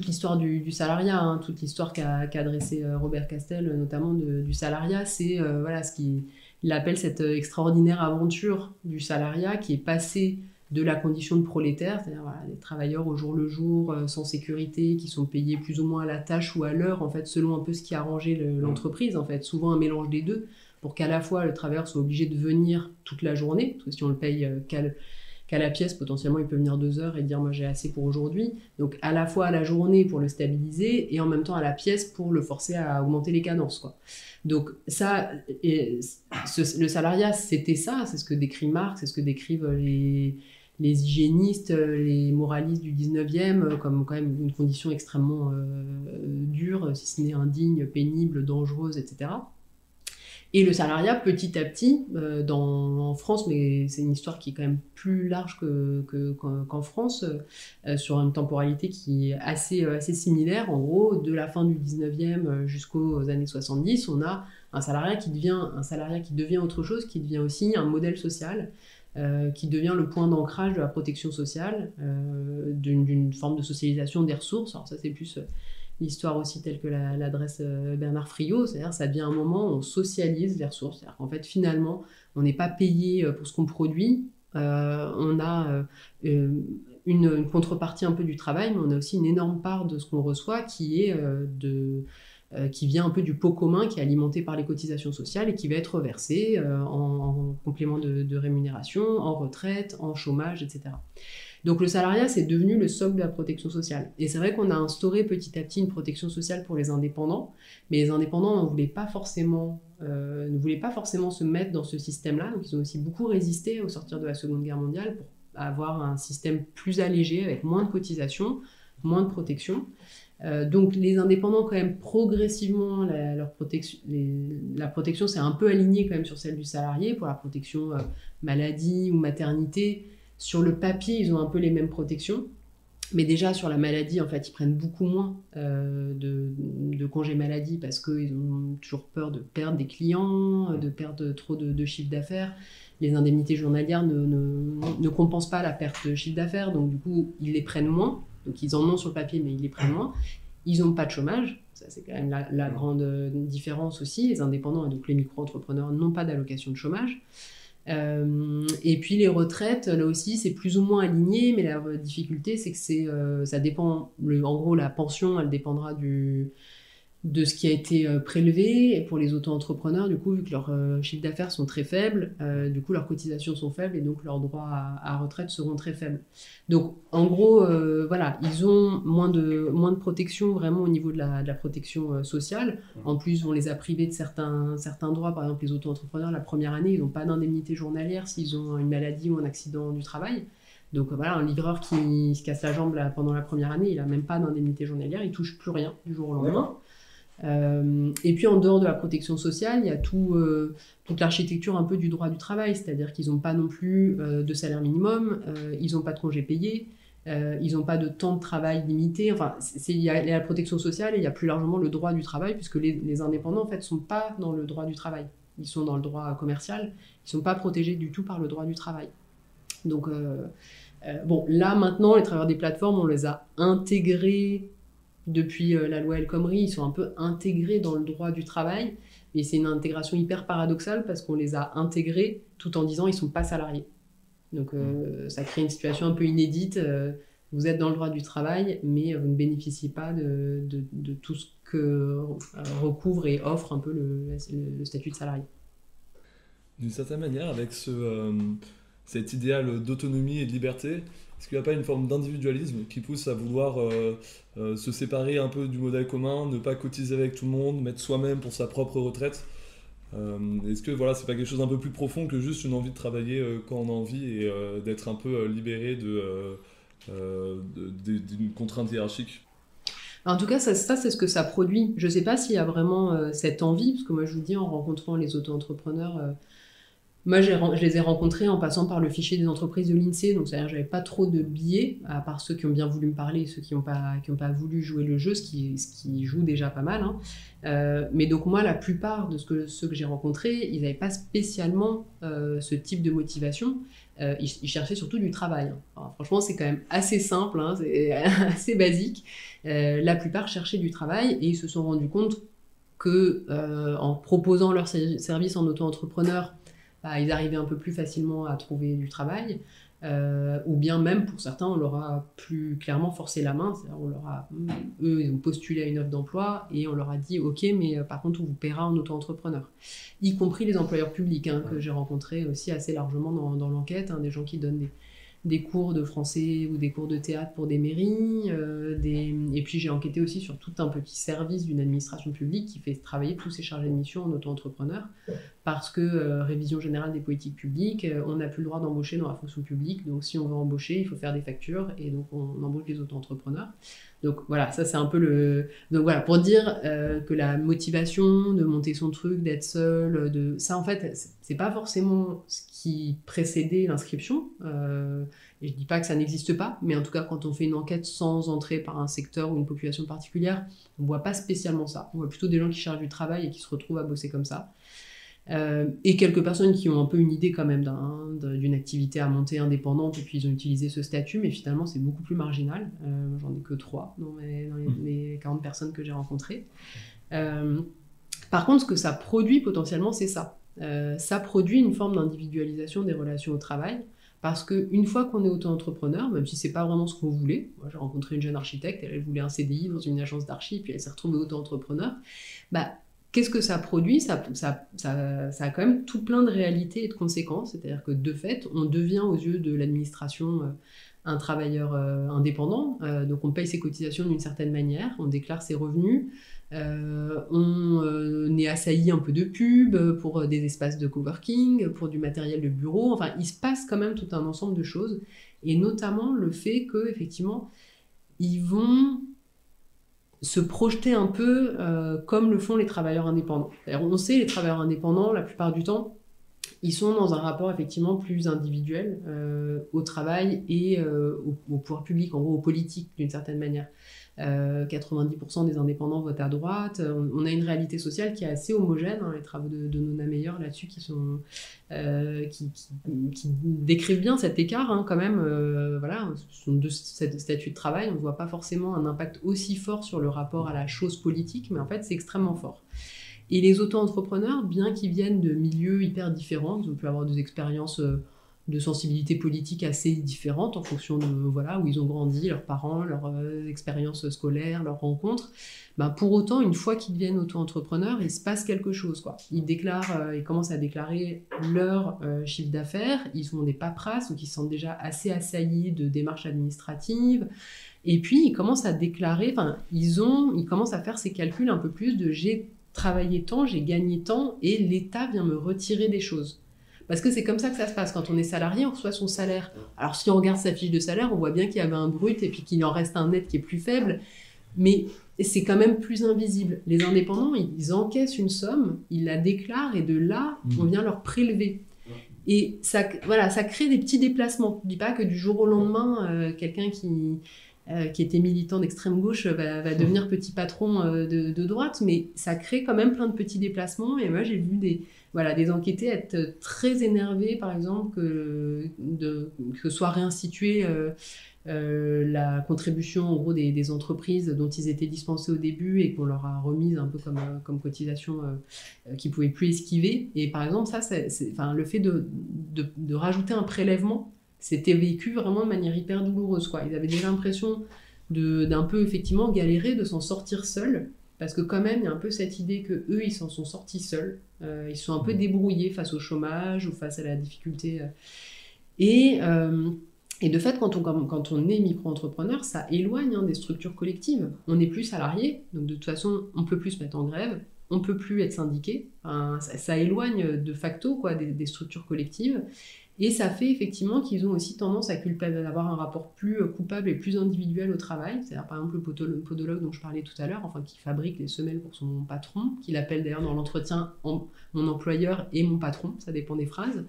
l'histoire du salariat, toute l'histoire qu'a dressée Robert Castel, notamment du salariat. C'est ce qu'il appelle cette extraordinaire aventure du salariat qui est passée de la condition de prolétaire, c'est-à-dire des travailleurs au jour le jour, sans sécurité, qui sont payés plus ou moins à la tâche ou à l'heure, en fait, selon un peu ce qui arrangeait l'entreprise, en fait, souvent un mélange des deux, pour qu'à la fois le travailleur soit obligé de venir toute la journée, parce que si on le paye qu'à la pièce, potentiellement il peut venir 2 heures et dire moi j'ai assez pour aujourd'hui, donc à la fois à la journée pour le stabiliser et en même temps à la pièce pour le forcer à augmenter les cadences, quoi. Donc ça, le salariat c'était ça, c'est ce que décrit Marx, c'est ce que décrivent les hygiénistes, les moralistes du 19e, comme quand même une condition extrêmement dure, si ce n'est indigne, pénible, dangereuse, etc. Et le salariat, petit à petit, en France, mais c'est une histoire qui est quand même plus large qu'en France, sur une temporalité qui est assez similaire. En gros, de la fin du 19e jusqu'aux années 70, on a un salariat qui devient autre chose, qui devient aussi un modèle social, qui devient le point d'ancrage de la protection sociale, d'une forme de socialisation des ressources. Alors ça, c'est plus l'histoire aussi telle que l'adresse Bernard Friot, c'est-à-dire ça devient un moment où on socialise les ressources, c'est-à-dire qu'en fait finalement on n'est pas payé pour ce qu'on produit, on a une contrepartie un peu du travail, mais on a aussi une énorme part de ce qu'on reçoit qui vient un peu du pot commun, qui est alimenté par les cotisations sociales et qui va être versé en complément de rémunération, en retraite, en chômage, etc. Donc le salariat, c'est devenu le socle de la protection sociale. Et c'est vrai qu'on a instauré petit à petit une protection sociale pour les indépendants, mais les indépendants ne voulaient pas forcément se mettre dans ce système-là. Donc ils ont aussi beaucoup résisté au sortir de la Seconde Guerre mondiale pour avoir un système plus allégé, avec moins de cotisations, moins de protection. Donc les indépendants, quand même, progressivement, la protection s'est un peu alignée quand même sur celle du salarié. Pour la protection maladie ou maternité, sur le papier, ils ont un peu les mêmes protections. Mais déjà, sur la maladie, en fait, ils prennent beaucoup moins de congés maladie parce qu'ils ont toujours peur de perdre des clients, de perdre trop de chiffre d'affaires. Les indemnités journalières ne compensent pas la perte de chiffre d'affaires, donc du coup, ils les prennent moins. Donc ils en ont sur le papier, mais ils les prennent moins. Ils n'ont pas de chômage, ça c'est quand même la grande différence aussi. Les indépendants et donc les micro-entrepreneurs n'ont pas d'allocation de chômage. Et puis les retraites, là aussi c'est plus ou moins aligné, mais la difficulté c'est que ça dépend, en gros la pension elle dépendra de ce qui a été prélevé. Et pour les auto-entrepreneurs, du coup, vu que leurs chiffres d'affaires sont très faibles, du coup, leurs cotisations sont faibles et donc leurs droits à retraite seront très faibles. Donc, en gros, voilà, ils ont moins de protection vraiment au niveau de la protection sociale. En plus, on les a privés de certains droits. Par exemple, les auto-entrepreneurs, la première année, ils n'ont pas d'indemnité journalière s'ils ont une maladie ou un accident du travail. Donc voilà, un livreur qui se casse la jambe pendant la première année, il n'a même pas d'indemnité journalière, il ne touche plus rien du jour au lendemain. Et puis en dehors de la protection sociale, il y a toute l'architecture un peu du droit du travail, c'est-à-dire qu'ils n'ont pas non plus de salaire minimum, ils n'ont pas de congés payés, ils n'ont pas de temps de travail limité. Enfin, il y a la protection sociale et il y a plus largement le droit du travail, puisque les indépendants en fait sont pas dans le droit du travail, ils sont dans le droit commercial, ils sont pas protégés du tout par le droit du travail. Donc bon, là maintenant, les travailleurs des plateformes, on les a intégrés. Depuis la loi El Khomri, ils sont un peu intégrés dans le droit du travail, mais c'est une intégration hyper paradoxale parce qu'on les a intégrés tout en disant ils ne sont pas salariés. Donc ça crée une situation un peu inédite. Vous êtes dans le droit du travail, mais vous ne bénéficiez pas de tout ce que recouvre et offre un peu le statut de salarié. D'une certaine manière, avec cet idéal d'autonomie et de liberté, est-ce qu'il n'y a pas une forme d'individualisme qui pousse à vouloir se séparer un peu du modèle commun, ne pas cotiser avec tout le monde, mettre soi-même pour sa propre retraite? Est-ce que voilà, c'est pas quelque chose d'un peu plus profond que juste une envie de travailler quand on a envie et d'être un peu libéré d'une contrainte hiérarchique? En tout cas, ça c'est ce que ça produit. Je ne sais pas s'il y a vraiment cette envie, parce que moi je vous dis, en rencontrant les auto-entrepreneurs, moi, je les ai rencontrés en passant par le fichier des entreprises de l'INSEE, donc c'est-à-dire que j'avais pas trop de biais, à part ceux qui ont bien voulu me parler et ceux qui n'ont pas voulu jouer le jeu, ce qui joue déjà pas mal. Hein. Mais donc moi, la plupart de ceux que j'ai rencontrés, ils n'avaient pas spécialement ce type de motivation. Ils cherchaient surtout du travail. Alors, franchement, c'est quand même assez simple, hein, c'est assez basique. La plupart cherchaient du travail et ils se sont rendus compte que en proposant leurs services en auto-entrepreneur, ils arrivaient un peu plus facilement à trouver du travail, ou bien même pour certains, on leur a plus clairement forcé la main, eux, ils ont postulé à une offre d'emploi et on leur a dit « Ok, mais par contre, on vous paiera en auto-entrepreneur », y compris les employeurs publics, hein, que j'ai rencontrés aussi assez largement dans l'enquête, hein, des gens qui donnent des cours de français ou des cours de théâtre pour des mairies, et puis j'ai enquêté aussi sur tout un petit service d'une administration publique qui fait travailler tous ces chargés de mission en auto-entrepreneur, parce que révision générale des politiques publiques, on n'a plus le droit d'embaucher dans la fonction publique, donc si on veut embaucher, il faut faire des factures, et donc on embauche des auto-entrepreneurs. Donc voilà, ça c'est un peu donc voilà, pour dire que la motivation de monter son truc, d'être seul, ça en fait, c'est pas forcément ce qui précédait l'inscription. Et je dis pas que ça n'existe pas, mais en tout cas, quand on fait une enquête sans entrer par un secteur ou une population particulière, on voit pas spécialement ça. On voit plutôt des gens qui cherchent du travail et qui se retrouvent à bosser comme ça. Et quelques personnes qui ont un peu une idée quand même d'une activité à monter indépendante et puis ils ont utilisé ce statut, mais finalement c'est beaucoup plus marginal. J'en ai que 3 dans les 40 personnes que j'ai rencontrées. Par contre, ce que ça produit potentiellement, c'est ça. Ça produit une forme d'individualisation des relations au travail, parce qu'une fois qu'on est auto-entrepreneur, même si c'est pas vraiment ce qu'on voulait, moi j'ai rencontré une jeune architecte, elle voulait un CDI dans une agence d'archi, puis elle s'est retrouvée auto-entrepreneur, qu'est-ce que ça produit ? Ça a quand même tout plein de réalités et de conséquences. C'est-à-dire que de fait, on devient aux yeux de l'administration un travailleur indépendant. Donc on paye ses cotisations d'une certaine manière, on déclare ses revenus, on est assailli un peu de pubs pour des espaces de coworking, pour du matériel de bureau. Enfin, il se passe quand même tout un ensemble de choses. Et notamment le fait qu'effectivement, ils vont se projeter un peu comme le font les travailleurs indépendants. Alors, on sait, les travailleurs indépendants, la plupart du temps, ils sont dans un rapport effectivement plus individuel au travail et au pouvoir public, en gros aux politiques d'une certaine manière. 90% des indépendants votent à droite. On a une réalité sociale qui est assez homogène, hein, les travaux de Nona Meyer là-dessus qui décrivent bien cet écart, hein, quand même. Voilà, ce sont deux statuts de travail, on ne voit pas forcément un impact aussi fort sur le rapport à la chose politique, mais en fait c'est extrêmement fort. Et les auto-entrepreneurs, bien qu'ils viennent de milieux hyper différents, ils ont pu avoir des expériences de sensibilités politiques assez différentes en fonction de voilà, où ils ont grandi, leurs parents, leurs expériences scolaires, leurs rencontres. Ben, pour autant, une fois qu'ils deviennent auto-entrepreneurs, il se passe quelque chose, quoi. Ils commencent à déclarer leur chiffre d'affaires, ils font des paperasses, donc ils se sentent déjà assez assaillis de démarches administratives. Et puis, ils commencent à déclarer, ils commencent à faire ces calculs un peu plus de j'ai travaillé tant, j'ai gagné tant, et l'État vient me retirer des choses. Parce que c'est comme ça que ça se passe. Quand on est salarié, on reçoit son salaire. Alors, si on regarde sa fiche de salaire, on voit bien qu'il y avait un brut et puis qu'il en reste un net qui est plus faible. Mais c'est quand même plus invisible. Les indépendants, ils encaissent une somme, ils la déclarent et de là, on vient leur prélever. Et ça crée des petits déplacements. Je ne dis pas que du jour au lendemain, quelqu'un qui était militant d'extrême gauche va devenir petit patron de droite, mais ça crée quand même plein de petits déplacements. Et moi, j'ai vu des enquêtés être très énervés, par exemple, que soit réinstituée la contribution en gros des entreprises dont ils étaient dispensés au début et qu'on leur a remise un peu comme cotisation qu'ils ne pouvaient plus esquiver. Et par exemple, le fait de rajouter un prélèvement, c'était vécu vraiment de manière hyper douloureuse, quoi. Ils avaient déjà l'impression d'un peu effectivement galérer, de s'en sortir seuls, parce que quand même il y a un peu cette idée que eux ils s'en sont sortis seuls, ils se sont un peu débrouillés face au chômage ou face à la difficulté. Et de fait, quand on est micro-entrepreneur, ça éloigne des structures collectives. On n'est plus salarié, donc de toute façon on ne peut plus se mettre en grève, on ne peut plus être syndiqué. Ça éloigne de facto, quoi, des structures collectives. Et ça fait effectivement qu'ils ont aussi tendance à avoir un rapport plus coupable et plus individuel au travail. C'est-à-dire par exemple le podologue dont je parlais tout à l'heure, qui fabrique les semelles pour son patron, qu'il appelle d'ailleurs dans l'entretien mon employeur et mon patron, ça dépend des phrases.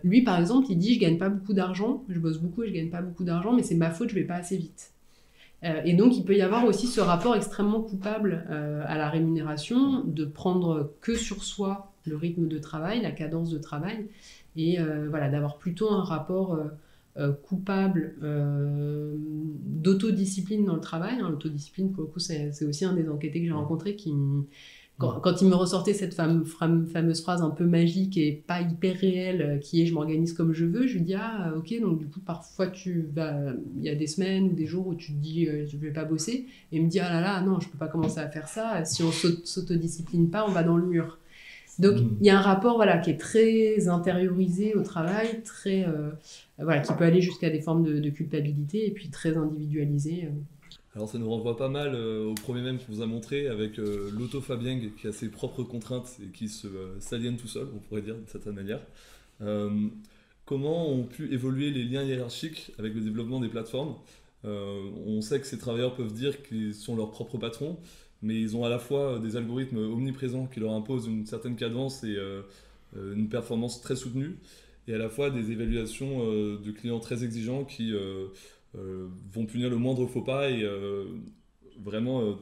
Lui par exemple, il dit je gagne pas beaucoup d'argent, je bosse beaucoup et je gagne pas beaucoup d'argent, mais c'est ma faute, je vais pas assez vite. Et donc il peut y avoir aussi ce rapport extrêmement coupable à la rémunération, de prendre que sur soi le rythme de travail, la cadence de travail, et d'avoir plutôt un rapport coupable d'autodiscipline dans le travail. L'autodiscipline, pour le coup, c'est aussi un des enquêtés que j'ai rencontré qui, quand il me ressortait cette fameuse phrase un peu magique et pas hyper réelle, qui est « je m'organise comme je veux », je lui dis « Ah, ok, donc du coup, parfois, il y a des semaines ou des jours où tu te dis « je vais pas bosser », et il me dit « Ah là là, non, je peux pas commencer à faire ça, si on s'autodiscipline pas, on va dans le mur ». Donc, il y a un rapport qui est très intériorisé au travail, qui peut aller jusqu'à des formes de culpabilité et puis très individualisé. Alors ça nous renvoie pas mal au premier mème qu'on vous a montré avec l'auto-fabieng qui a ses propres contraintes et qui s'aliène tout seul, on pourrait dire d'une certaine manière. Comment ont pu évoluer les liens hiérarchiques avec le développement des plateformes ? On sait que ces travailleurs peuvent dire qu'ils sont leurs propres patrons, mais ils ont à la fois des algorithmes omniprésents qui leur imposent une certaine cadence et une performance très soutenue, et à la fois des évaluations de clients très exigeants qui vont punir le moindre faux pas et vraiment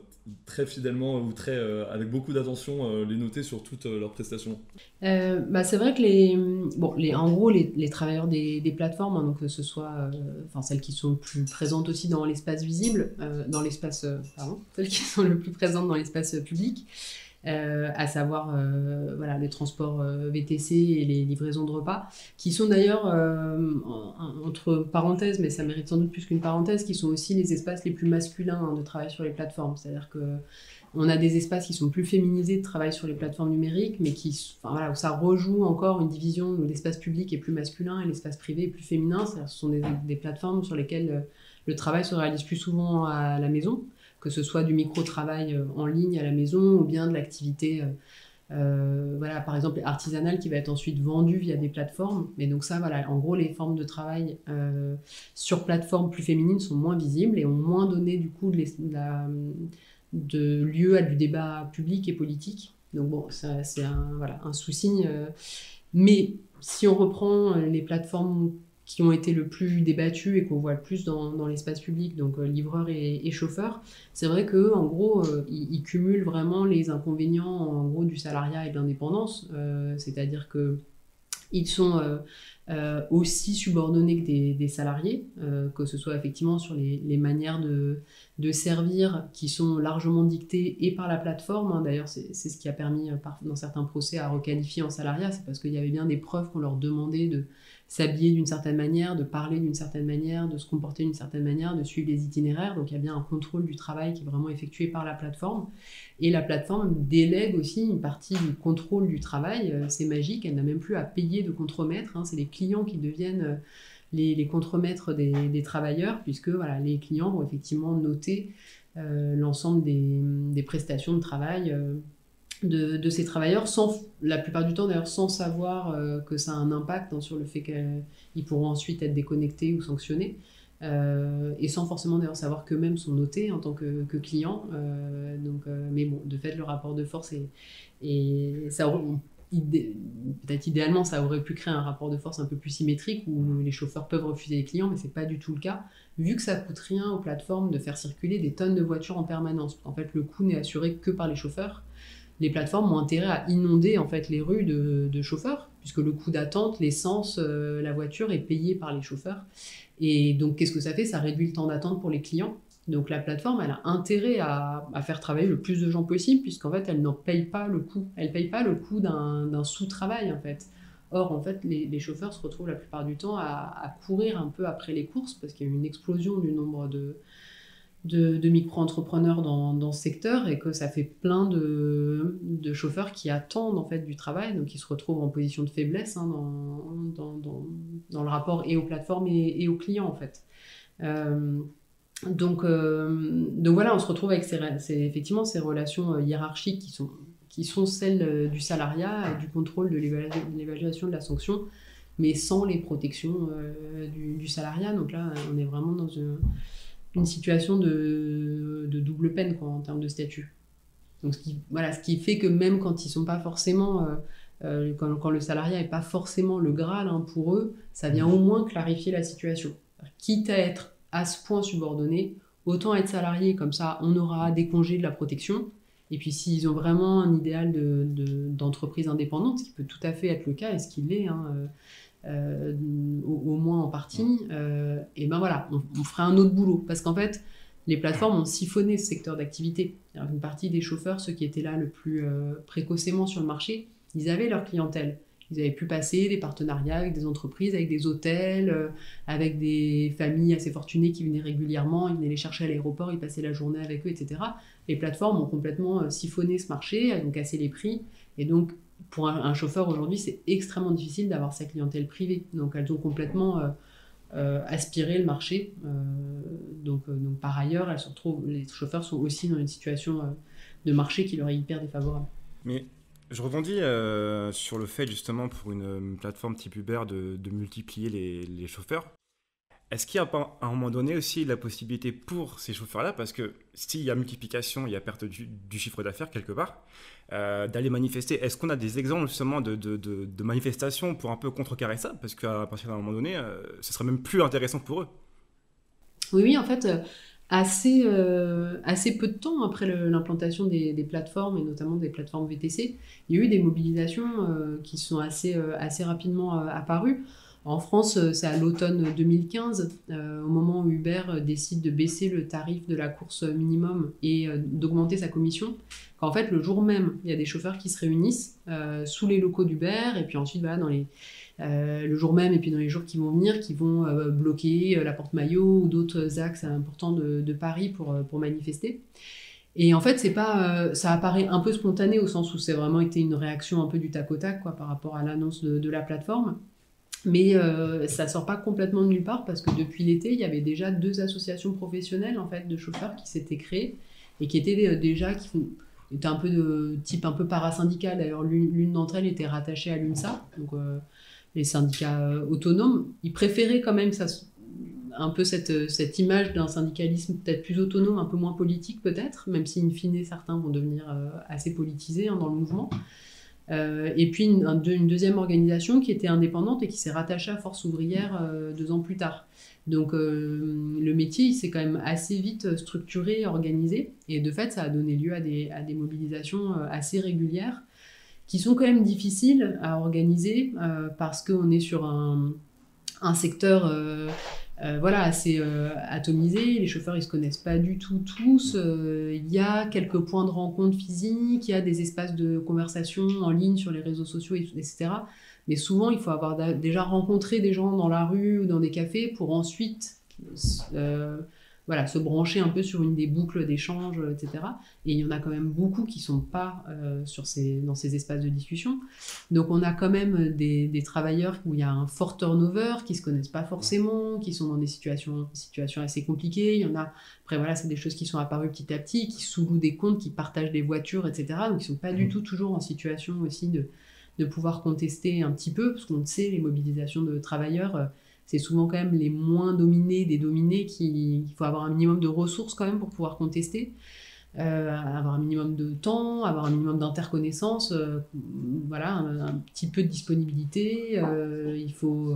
très fidèlement ou avec beaucoup d'attention les noter sur toutes leurs prestations. C'est vrai que en gros les travailleurs des plateformes, donc que ce soit celles qui sont le plus présentes aussi dans l'espace visible, celles qui sont le plus présentes dans l'espace public, à savoir les transports VTC et les livraisons de repas, qui sont d'ailleurs, entre parenthèses, mais ça mérite sans doute plus qu'une parenthèse, qui sont aussi les espaces les plus masculins de travail sur les plateformes. C'est-à-dire qu'on a des espaces qui sont plus féminisés de travail sur les plateformes numériques, mais où ça rejoue encore une division où l'espace public est plus masculin et l'espace privé est plus féminin. C'est-à-dire que ce sont des plateformes sur lesquelles le travail se réalise plus souvent à la maison, que ce soit du micro-travail en ligne à la maison ou bien de l'activité par exemple artisanale qui va être ensuite vendue via des plateformes. Mais donc ça, en gros, les formes de travail sur plateforme plus féminines sont moins visibles et ont moins donné du coup de lieu à du débat public et politique. Donc bon, ça, c'est un sous-signe. Mais si on reprend les plateformes qui ont été le plus débattues et qu'on voit le plus dans l'espace public, donc livreurs et chauffeurs, c'est vrai qu'en gros, ils cumulent vraiment les inconvénients en gros, du salariat et de l'indépendance, c'est-à-dire qu'ils sont aussi subordonnés que des salariés, que ce soit effectivement sur les manières de servir qui sont largement dictées et par la plateforme. D'ailleurs, c'est ce qui a permis dans certains procès à requalifier en salariat, c'est parce qu'il y avait bien des preuves qu'on leur demandait de s'habiller d'une certaine manière, de parler d'une certaine manière, de se comporter d'une certaine manière, de suivre les itinéraires. Donc il y a bien un contrôle du travail qui est vraiment effectué par la plateforme. Et la plateforme délègue aussi une partie du contrôle du travail. C'est magique, elle n'a même plus à payer de contremaître. C'est les clients qui deviennent les contremaîtres des travailleurs, puisque voilà, les clients vont effectivement noter l'ensemble des prestations de travail de ces travailleurs, la plupart du temps d'ailleurs sans savoir que ça a un impact sur le fait qu'ils pourront ensuite être déconnectés ou sanctionnés, et sans forcément d'ailleurs savoir qu'eux-mêmes sont notés en tant que clients. Mais bon, de fait, le rapport de force et ça peut-être idéalement, ça aurait pu créer un rapport de force un peu plus symétrique où les chauffeurs peuvent refuser les clients, mais c'est pas du tout le cas, vu que ça coûte rien aux plateformes de faire circuler des tonnes de voitures en permanence. En fait, le coût n'est assuré que par les chauffeurs. Les plateformes ont intérêt à inonder en fait les rues de chauffeurs, puisque le coût d'attente, l'essence, la voiture est payé par les chauffeurs. Et donc, qu'est-ce que ça fait? Ça réduit le temps d'attente pour les clients. Donc, la plateforme, elle a intérêt à faire travailler le plus de gens possible, puisqu'en fait, elle n'en paye pas le coût. Elle ne paye pas le coût d'un sous-travail, en fait. Or, en fait, les chauffeurs se retrouvent la plupart du temps à courir un peu après les courses, parce qu'il y a eu une explosion du nombre de micro-entrepreneurs dans ce secteur, et que ça fait plein de chauffeurs qui attendent en fait du travail, donc ils se retrouvent en position de faiblesse dans le rapport et aux plateformes et aux clients en fait. Donc voilà, on se retrouve avec effectivement ces relations hiérarchiques qui sont celles du salariat et du contrôle de l'évaluation de la sanction, mais sans les protections du salariat. Donc là, on est vraiment dans une situation de double peine quoi, en termes de statut. Donc ce qui fait que même quand ils sont pas forcément, quand le salariat n'est pas forcément le Graal pour eux, ça vient au moins clarifier la situation. Quitte à être à ce point subordonné, autant être salarié, comme ça on aura des congés, de la protection. Et puis s'ils ont vraiment un idéal d'entreprise indépendante, ce qui peut tout à fait être le cas, et ce qu'il est, au moins en partie, et ben voilà, on ferait un autre boulot. Parce qu'en fait, les plateformes ont siphonné ce secteur d'activité. Une partie des chauffeurs, ceux qui étaient là le plus précocement sur le marché, ils avaient leur clientèle. Ils avaient pu passer des partenariats avec des entreprises, avec des hôtels, avec des familles assez fortunées qui venaient régulièrement, ils venaient les chercher à l'aéroport, ils passaient la journée avec eux, etc. Les plateformes ont complètement siphonné ce marché, elles ont cassé les prix, et donc pour un chauffeur aujourd'hui, c'est extrêmement difficile d'avoir sa clientèle privée. Donc elles ont complètement aspiré le marché. Donc par ailleurs, les chauffeurs sont aussi dans une situation de marché qui leur est hyper défavorable. Mais je rebondis sur le fait justement pour une plateforme type Uber de multiplier les chauffeurs. Est-ce qu'il y a pas, à un moment donné aussi la possibilité pour ces chauffeurs-là, parce que s'il y a multiplication, il y a perte du chiffre d'affaires quelque part, d'aller manifester? Est-ce qu'on a des exemples justement de manifestations pour un peu contrecarrer ça? Parce qu'à partir d'un moment donné, ce serait même plus intéressant pour eux. Oui, en fait, assez peu de temps après l'implantation des plateformes, et notamment des plateformes VTC, il y a eu des mobilisations qui sont assez rapidement apparues. En France, c'est à l'automne 2015, au moment où Uber décide de baisser le tarif de la course minimum et d'augmenter sa commission, qu'en fait, le jour même, il y a des chauffeurs qui se réunissent sous les locaux d'Uber, et puis ensuite, voilà, le jour même, et puis dans les jours qui vont venir, qui vont bloquer la Porte Maillot ou d'autres axes importants de Paris pour manifester. Et en fait, ça apparaît un peu spontané, au sens où c'est vraiment été une réaction un peu du tac au tac par rapport à l'annonce de la plateforme. Mais ça sort pas complètement de nulle part, parce que depuis l'été, il y avait déjà 2 associations professionnelles en fait, de chauffeurs qui s'étaient créées et qui étaient déjà étaient un peu de type un peu parasyndical. D'ailleurs, l'une d'entre elles était rattachée à l'UNSA, donc les syndicats autonomes. Ils préféraient quand même un peu cette image d'un syndicalisme peut-être plus autonome, un peu moins politique peut-être, même si in fine certains vont devenir assez politisés dans le mouvement. Et puis une deuxième organisation qui était indépendante et qui s'est rattachée à Force ouvrière 2 ans plus tard. Donc le métier il s'est quand même assez vite structuré, organisé, et de fait ça a donné lieu à des mobilisations assez régulières qui sont quand même difficiles à organiser parce qu'on est sur un secteur assez atomisé. Les chauffeurs ils se connaissent pas du tout tous, il y a quelques points de rencontre physiques, il y a des espaces de conversation en ligne sur les réseaux sociaux, etc. Mais souvent, il faut avoir déjà rencontré des gens dans la rue ou dans des cafés pour ensuite voilà, se brancher un peu sur une des boucles d'échange, etc. Et il y en a quand même beaucoup qui ne sont pas dans ces espaces de discussion. Donc on a quand même des travailleurs où il y a un fort turnover, qui ne se connaissent pas forcément, qui sont dans des situations assez compliquées. Il y en a, après voilà, c'est des choses qui sont apparues petit à petit, qui sous-louent des comptes, qui partagent des voitures, etc. Donc ils ne sont pas du tout toujours en situation aussi de pouvoir contester un petit peu, parce qu'on sait, les mobilisations de travailleurs, c'est souvent quand même les moins dominés des dominés qu'il faut avoir un minimum de ressources quand même pour pouvoir contester, avoir un minimum de temps, avoir un minimum d'interconnaissance, voilà, un petit peu de disponibilité, il faut...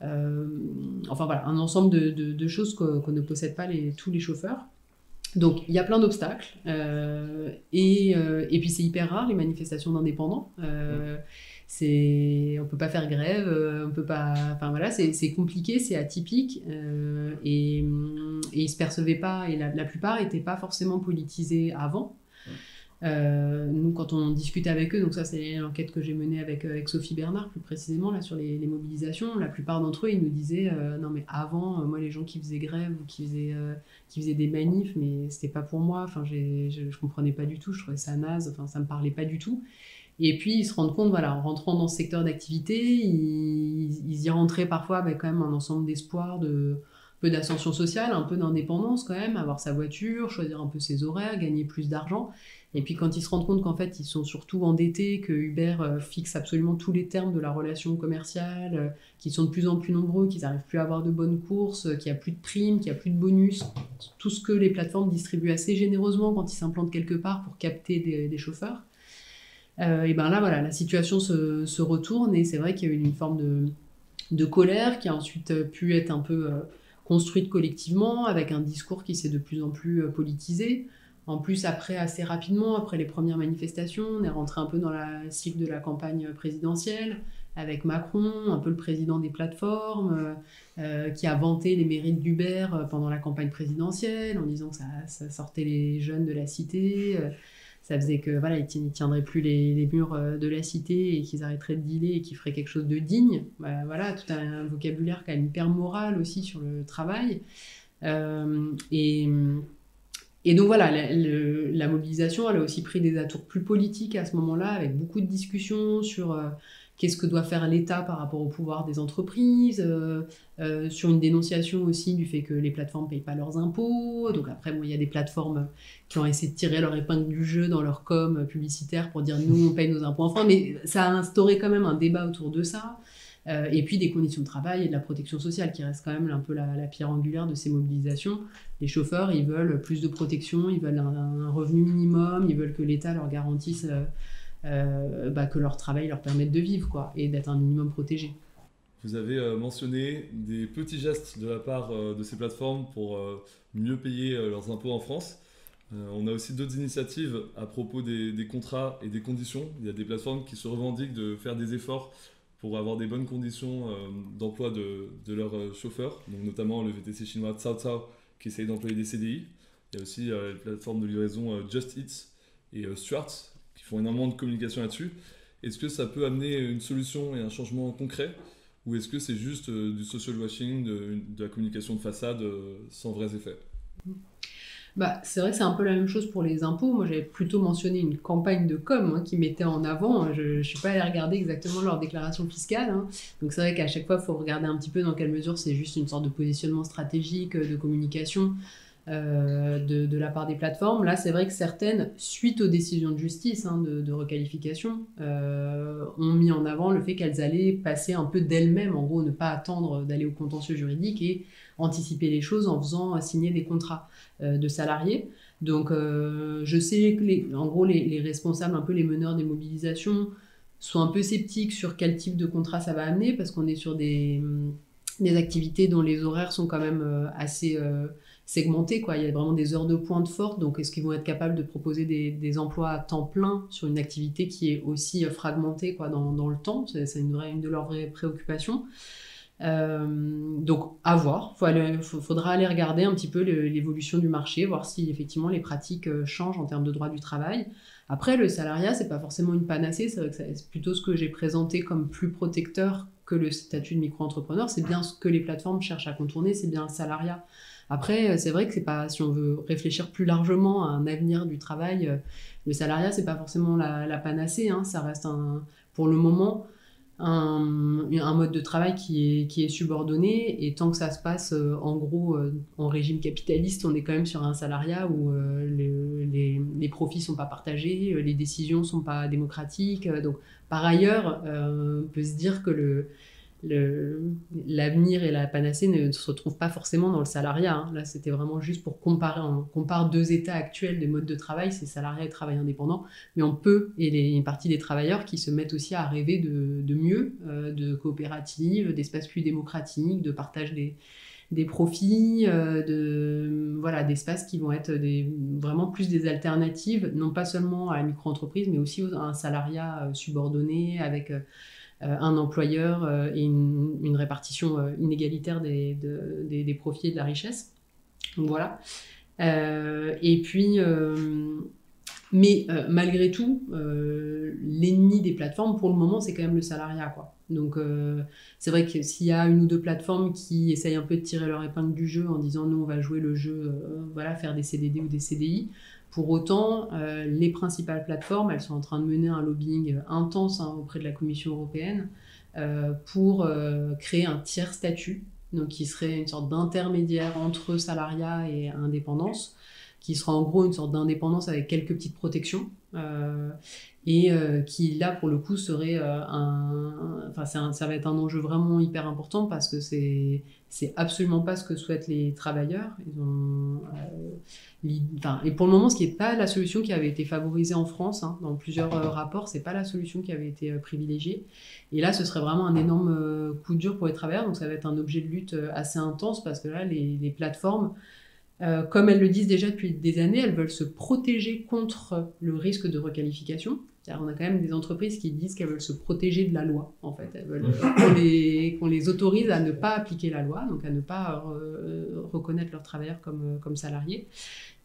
enfin voilà, un ensemble de choses qu'on ne possède pas tous les chauffeurs. Donc il y a plein d'obstacles, et puis c'est hyper rare les manifestations d'indépendants. On peut pas faire grève, on peut pas, enfin voilà, c'est compliqué, c'est atypique, et ils se percevaient pas, et la plupart étaient pas forcément politisés avant. Nous, quand on discutait avec eux, donc ça c'est l'enquête que j'ai menée avec Sophie Bernard plus précisément là sur les mobilisations, la plupart d'entre eux ils nous disaient non mais avant moi les gens qui faisaient grève ou qui faisaient des manifs, mais c'était pas pour moi, enfin je comprenais pas du tout, je trouvais ça naze, enfin ça me parlait pas du tout. Et puis ils se rendent compte, voilà, en rentrant dans ce secteur d'activité, ils y rentraient parfois avec quand même un ensemble d'espoir, un peu d'ascension sociale, un peu d'indépendance quand même, avoir sa voiture, choisir un peu ses horaires, gagner plus d'argent. Et puis quand ils se rendent compte qu'en fait ils sont surtout endettés, que Uber fixe absolument tous les termes de la relation commerciale, qu'ils sont de plus en plus nombreux, qu'ils n'arrivent plus à avoir de bonnes courses, qu'il n'y a plus de primes, qu'il n'y a plus de bonus, tout ce que les plateformes distribuent assez généreusement quand ils s'implantent quelque part pour capter des chauffeurs. Et ben là, voilà, la situation se retourne, et c'est vrai qu'il y a eu une forme de colère qui a ensuite pu être un peu construite collectivement, avec un discours qui s'est de plus en plus politisé. En plus, assez rapidement, après les premières manifestations, on est rentré un peu dans la cycle de la campagne présidentielle, avec Macron, un peu le président des plateformes, qui a vanté les mérites d'Uber pendant la campagne présidentielle, en disant que ça sortait les jeunes de la cité. Ça faisait que voilà, ils ne tiendraient plus les murs de la cité, et qu'ils arrêteraient de dealer et qu'ils feraient quelque chose de digne. Voilà, tout un vocabulaire quand même hyper moral aussi sur le travail. Et donc voilà, la mobilisation, elle a aussi pris des atours plus politiques à ce moment-là, avec beaucoup de discussions sur qu'est-ce que doit faire l'État par rapport au pouvoir des entreprises, sur une dénonciation aussi du fait que les plateformes ne payent pas leurs impôts. Donc après, il y a des plateformes qui ont essayé de tirer leur épingle du jeu dans leur com publicitaire pour dire « nous, on paye nos impôts enfin », mais ça a instauré quand même un débat autour de ça. Et puis des conditions de travail et de la protection sociale qui reste quand même un peu la pierre angulaire de ces mobilisations. Les chauffeurs, ils veulent plus de protection, ils veulent un revenu minimum, ils veulent que l'État leur garantisse que leur travail leur permette de vivre, quoi, et d'être un minimum protégé. Vous avez mentionné des petits gestes de la part de ces plateformes pour mieux payer leurs impôts en France. On a aussi d'autres initiatives à propos des contrats et des conditions. Il y a des plateformes qui se revendiquent de faire des efforts pour avoir des bonnes conditions d'emploi de leurs chauffeurs, donc notamment le VTC chinois Cao Cao qui essaye d'employer des CDI. Il y a aussi les plateformes de livraison Just Eat et Stuart qui font énormément de communication là-dessus. Est-ce que ça peut amener une solution et un changement concret, ou est-ce que c'est juste du social washing, de la communication de façade sans vrais effets ? C'est vrai que c'est un peu la même chose pour les impôts. Moi, j'avais plutôt mentionné une campagne de com qui mettait en avant. Je ne suis pas allée regarder exactement leur déclaration fiscale. Donc c'est vrai qu'à chaque fois, il faut regarder un petit peu dans quelle mesure c'est juste une sorte de positionnement stratégique, de communication de la part des plateformes. Là, c'est vrai que certaines, suite aux décisions de justice de requalification, ont mis en avant le fait qu'elles allaient passer un peu d'elles-mêmes, en gros, ne pas attendre d'aller au contentieux juridique et anticiper les choses en faisant signer des contrats de salariés. Donc je sais que en gros les responsables, un peu les meneurs des mobilisations, sont un peu sceptiques sur quel type de contrat ça va amener, parce qu'on est sur des activités dont les horaires sont quand même assez segmentés, quoi. Il y a vraiment des heures de pointe fortes, donc est-ce qu'ils vont être capables de proposer des emplois à temps plein sur une activité qui est aussi fragmentée, quoi, dans le temps. C'est une de leurs vraies préoccupations. Donc à voir, faudra aller regarder un petit peu l'évolution du marché, voir si effectivement les pratiques changent en termes de droit du travail. Après, le salariat, c'est pas forcément une panacée, c'est vrai que c'est plutôt ce que j'ai présenté comme plus protecteur que le statut de micro-entrepreneur, c'est bien ce que les plateformes cherchent à contourner, c'est bien le salariat. Après, c'est vrai que c'est pas, si on veut réfléchir plus largement à un avenir du travail, le salariat, c'est pas forcément la panacée, hein, ça reste pour le moment un mode de travail qui est subordonné, et tant que ça se passe en gros en régime capitaliste, on est quand même sur un salariat où les profits sont pas partagés, les décisions sont pas démocratiques, donc par ailleurs on peut se dire que l'avenir et la panacée ne se retrouvent pas forcément dans le salariat, hein. Là, c'était vraiment juste pour comparer. On compare deux états actuels des modes de travail, c'est salariat et travail indépendant, mais on peut, et une partie des travailleurs qui se mettent aussi à rêver de mieux, de coopératives, d'espaces plus démocratiques, de partage des profits, d'espaces qui vont être vraiment plus des alternatives, non pas seulement à la micro-entreprise, mais aussi à un salariat subordonné avec un employeur et une répartition inégalitaire des profits et de la richesse. Donc voilà. Et puis, mais malgré tout, l'ennemi des plateformes, pour le moment, c'est quand même le salariat, quoi. Donc c'est vrai que s'il y a une ou deux plateformes qui essayent un peu de tirer leur épingle du jeu en disant nous on va jouer le jeu, faire des CDD ou des CDI, pour autant les principales plateformes, elles sont en train de mener un lobbying intense auprès de la Commission européenne pour créer un tiers statut, donc qui serait une sorte d'intermédiaire entre salariat et indépendance, qui sera en gros une sorte d'indépendance avec quelques petites protections, et qui là pour le coup serait ça va être un enjeu vraiment hyper important, parce que c'est absolument pas ce que souhaitent les travailleurs. Et pour le moment, ce qui n'est pas la solution qui avait été favorisée en France, hein, dans plusieurs rapports, c'est pas la solution qui avait été privilégiée. Et là, ce serait vraiment un énorme coup dur pour les travailleurs, donc ça va être un objet de lutte assez intense, parce que là, les plateformes, comme elles le disent déjà depuis des années, elles veulent se protéger contre le risque de requalification. C'est-à-dire, on a quand même des entreprises qui disent qu'elles veulent se protéger de la loi, en fait. Elles veulent qu'on les autorise à ne pas appliquer la loi, donc à ne pas reconnaître leurs travailleurs comme salariés.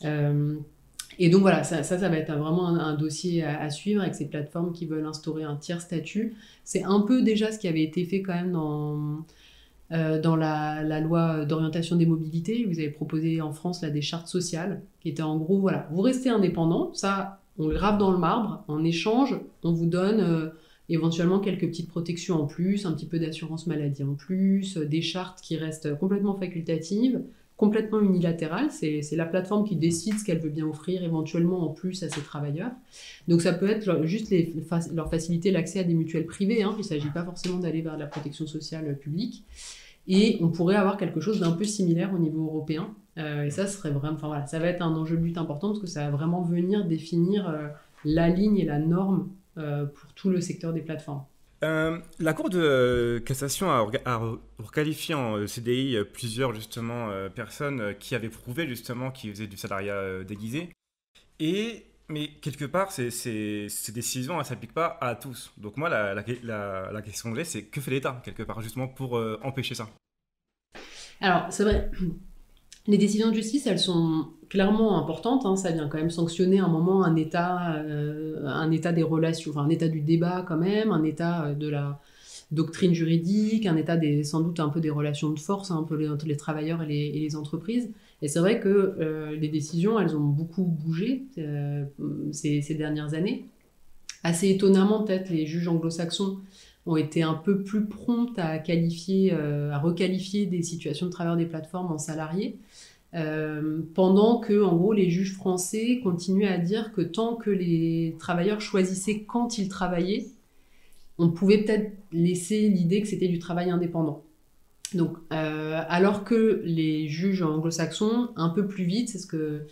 Et donc voilà, ça va être vraiment un dossier à suivre avec ces plateformes qui veulent instaurer un tiers statut. C'est un peu déjà ce qui avait été fait quand même dans la loi d'orientation des mobilités. Vous avez proposé en France là, des chartes sociales qui étaient en gros, voilà, vous restez indépendant, ça on le grave dans le marbre, en échange on vous donne éventuellement quelques petites protections en plus, un petit peu d'assurance maladie en plus, des chartes qui restent complètement facultatives, complètement unilatérales, c'est la plateforme qui décide ce qu'elle veut bien offrir éventuellement en plus à ses travailleurs. Donc ça peut être juste leur faciliter l'accès à des mutuelles privées, hein. Il ne s'agit pas forcément d'aller vers la protection sociale publique. Et on pourrait avoir quelque chose d'un peu similaire au niveau européen. Et ça serait vraiment, ça va être un enjeu de lutte important, parce que ça va vraiment venir définir la ligne et la norme pour tout le secteur des plateformes. La Cour de cassation a requalifié en CDI plusieurs justement personnes qui avaient prouvé justement qu'ils faisaient du salariat déguisé. Mais quelque part, ces décisions ne s'appliquent pas à tous. Donc moi, la question que j'ai, c'est que fait l'État, quelque part, justement pour empêcher ça? Alors, c'est vrai, les décisions de justice, elles sont clairement importantes, hein. Ça vient quand même sanctionner un moment un état des relations, un état du débat quand même, un état de la doctrine juridique, un état sans doute un peu des relations de force, hein, un peu entre les travailleurs et les entreprises. Et c'est vrai que les décisions, elles ont beaucoup bougé ces dernières années. Assez étonnamment, peut-être, les juges anglo-saxons ont été un peu plus prompts à requalifier des situations de travailleurs des plateformes en salariés, pendant que, en gros, les juges français continuaient à dire que tant que les travailleurs choisissaient quand ils travaillaient, on pouvait peut-être laisser l'idée que c'était du travail indépendant. Donc, alors que les juges anglo-saxons, un peu plus vite, c'est ce que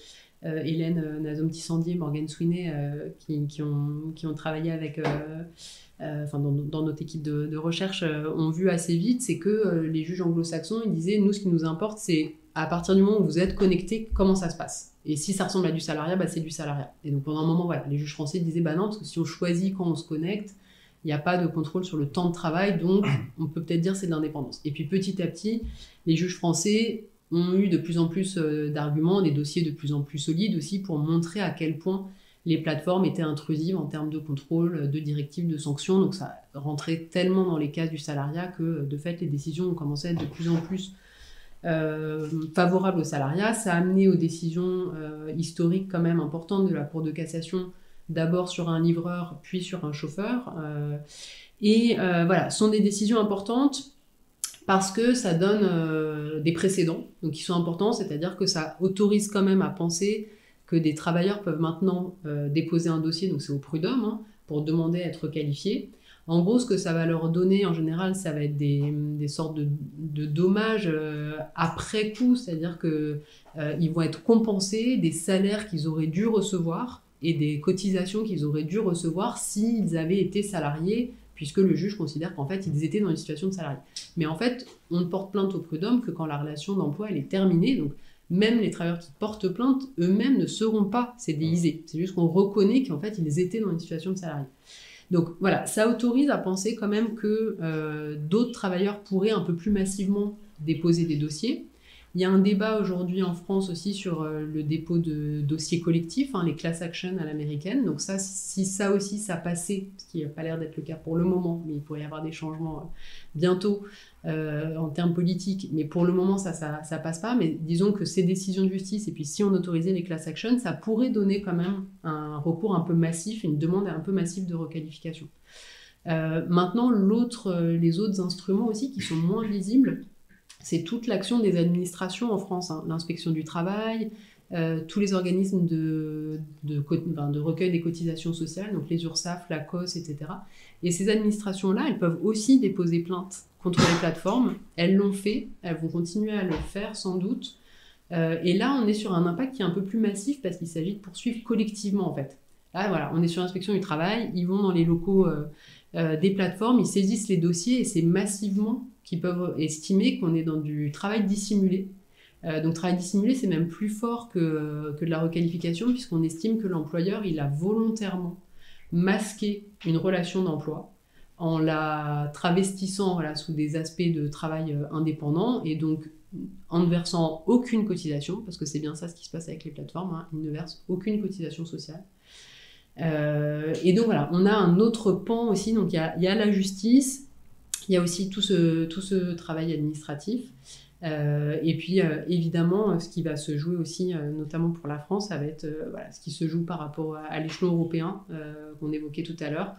Hélène Nazom-Tissandier, Morgan Sweeney, qui ont travaillé avec, dans notre équipe de recherche, ont vu assez vite, c'est que les juges anglo-saxons, ils disaient, nous, ce qui nous importe, c'est à partir du moment où vous êtes connectés, comment ça se passe. Et si ça ressemble à du salariat, c'est du salariat. Et donc, pendant un moment, les juges français disaient, non, parce que si on choisit quand on se connecte, il n'y a pas de contrôle sur le temps de travail, donc on peut peut-être dire que c'est de l'indépendance. Et puis petit à petit, les juges français ont eu de plus en plus d'arguments, des dossiers de plus en plus solides aussi, pour montrer à quel point les plateformes étaient intrusives en termes de contrôle, de directives, de sanctions. Donc ça rentrait tellement dans les cases du salariat que de fait les décisions ont commencé à être de plus en plus favorables au salariat. Ça a amené aux décisions historiques quand même importantes de la Cour de cassation, d'abord sur un livreur, puis sur un chauffeur. Voilà, ce sont des décisions importantes parce que ça donne des précédents, donc qui sont importants, c'est-à-dire que ça autorise quand même à penser que des travailleurs peuvent maintenant déposer un dossier, donc c'est au prud'homme, hein, pour demander à être qualifiés. En gros, ce que ça va leur donner, en général, ça va être des sortes de dommages après coup, c'est-à-dire qu'ils vont être compensés des salaires qu'ils auraient dû recevoir et des cotisations qu'ils auraient dû recevoir s'ils avaient été salariés, puisque le juge considère qu'en fait, ils étaient dans une situation de salarié. Mais en fait, on ne porte plainte au prud'homme que quand la relation d'emploi elle est terminée, donc même les travailleurs qui portent plainte, eux-mêmes ne seront pas CDIsés. C'est juste qu'on reconnaît qu'en fait, ils étaient dans une situation de salarié. Donc voilà, ça autorise à penser quand même que d'autres travailleurs pourraient un peu plus massivement déposer des dossiers. Il y a un débat aujourd'hui en France aussi sur le dépôt de dossiers collectifs, hein, les class action à l'américaine. Donc ça, si ça aussi, ça passait, ce qui n'a pas l'air d'être le cas pour le moment, mais il pourrait y avoir des changements bientôt en termes politiques. Mais pour le moment, ça passe pas. Mais disons que ces décisions de justice, et puis si on autorisait les class action, ça pourrait donner quand même un recours un peu massif, une demande un peu massive de requalification. Maintenant, les autres instruments aussi qui sont moins visibles, c'est toute l'action des administrations en France, hein, l'inspection du travail, tous les organismes de recueil des cotisations sociales, donc les URSSAF, la COS, etc. Et ces administrations-là, elles peuvent aussi déposer plainte contre les plateformes. Elles l'ont fait, elles vont continuer à le faire sans doute. Et là, on est sur un impact qui est un peu plus massif parce qu'il s'agit de poursuivre collectivement en fait. Là, voilà, on est sur l'inspection du travail, ils vont dans les locaux des plateformes, ils saisissent les dossiers et c'est massivement qu'ils peuvent estimer qu'on est dans du travail dissimulé. Donc travail dissimulé, c'est même plus fort que de la requalification puisqu'on estime que l'employeur, il a volontairement masqué une relation d'emploi en la travestissant sous des aspects de travail indépendant et donc en ne versant aucune cotisation, parce que c'est bien ça ce qui se passe avec les plateformes, hein, ils ne versent aucune cotisation sociale. Et donc voilà, on a un autre pan aussi, donc il y a la justice, il y a aussi tout ce travail administratif, et puis évidemment ce qui va se jouer aussi, notamment pour la France, ça va être ce qui se joue par rapport à l'échelon européen qu'on évoquait tout à l'heure,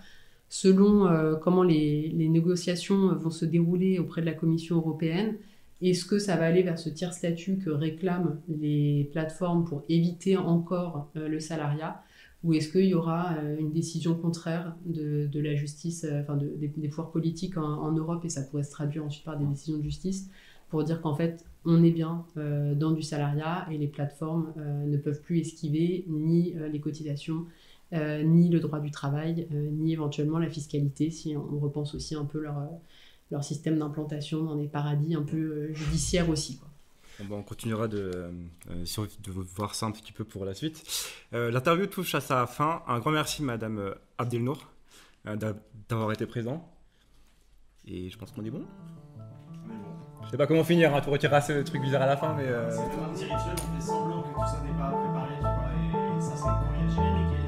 selon comment les négociations vont se dérouler auprès de la Commission européenne. Est-ce que ça va aller vers ce tiers-statut que réclament les plateformes pour éviter encore le salariat ? Ou est-ce qu'il y aura une décision contraire de la justice, des pouvoirs politiques en Europe, et ça pourrait se traduire ensuite par des décisions de justice, pour dire qu'en fait, on est bien dans du salariat et les plateformes ne peuvent plus esquiver ni les cotisations, ni le droit du travail, ni éventuellement la fiscalité, si on repense aussi un peu leur système d'implantation dans des paradis un peu judiciaires aussi, quoi. Bon, on continuera de voir ça un petit peu pour la suite. L'interview touche à sa fin. Un grand merci, Madame Abdelnour, d'avoir été présent. Et je pense qu'on est bon. Je sais pas comment finir, hein, tu retireras ce truc bizarre à la fin, mais... C'est un petit rituel, on fait semblant que tout ça n'est pas préparé, tu vois, et ça c'est quand il y a le générique.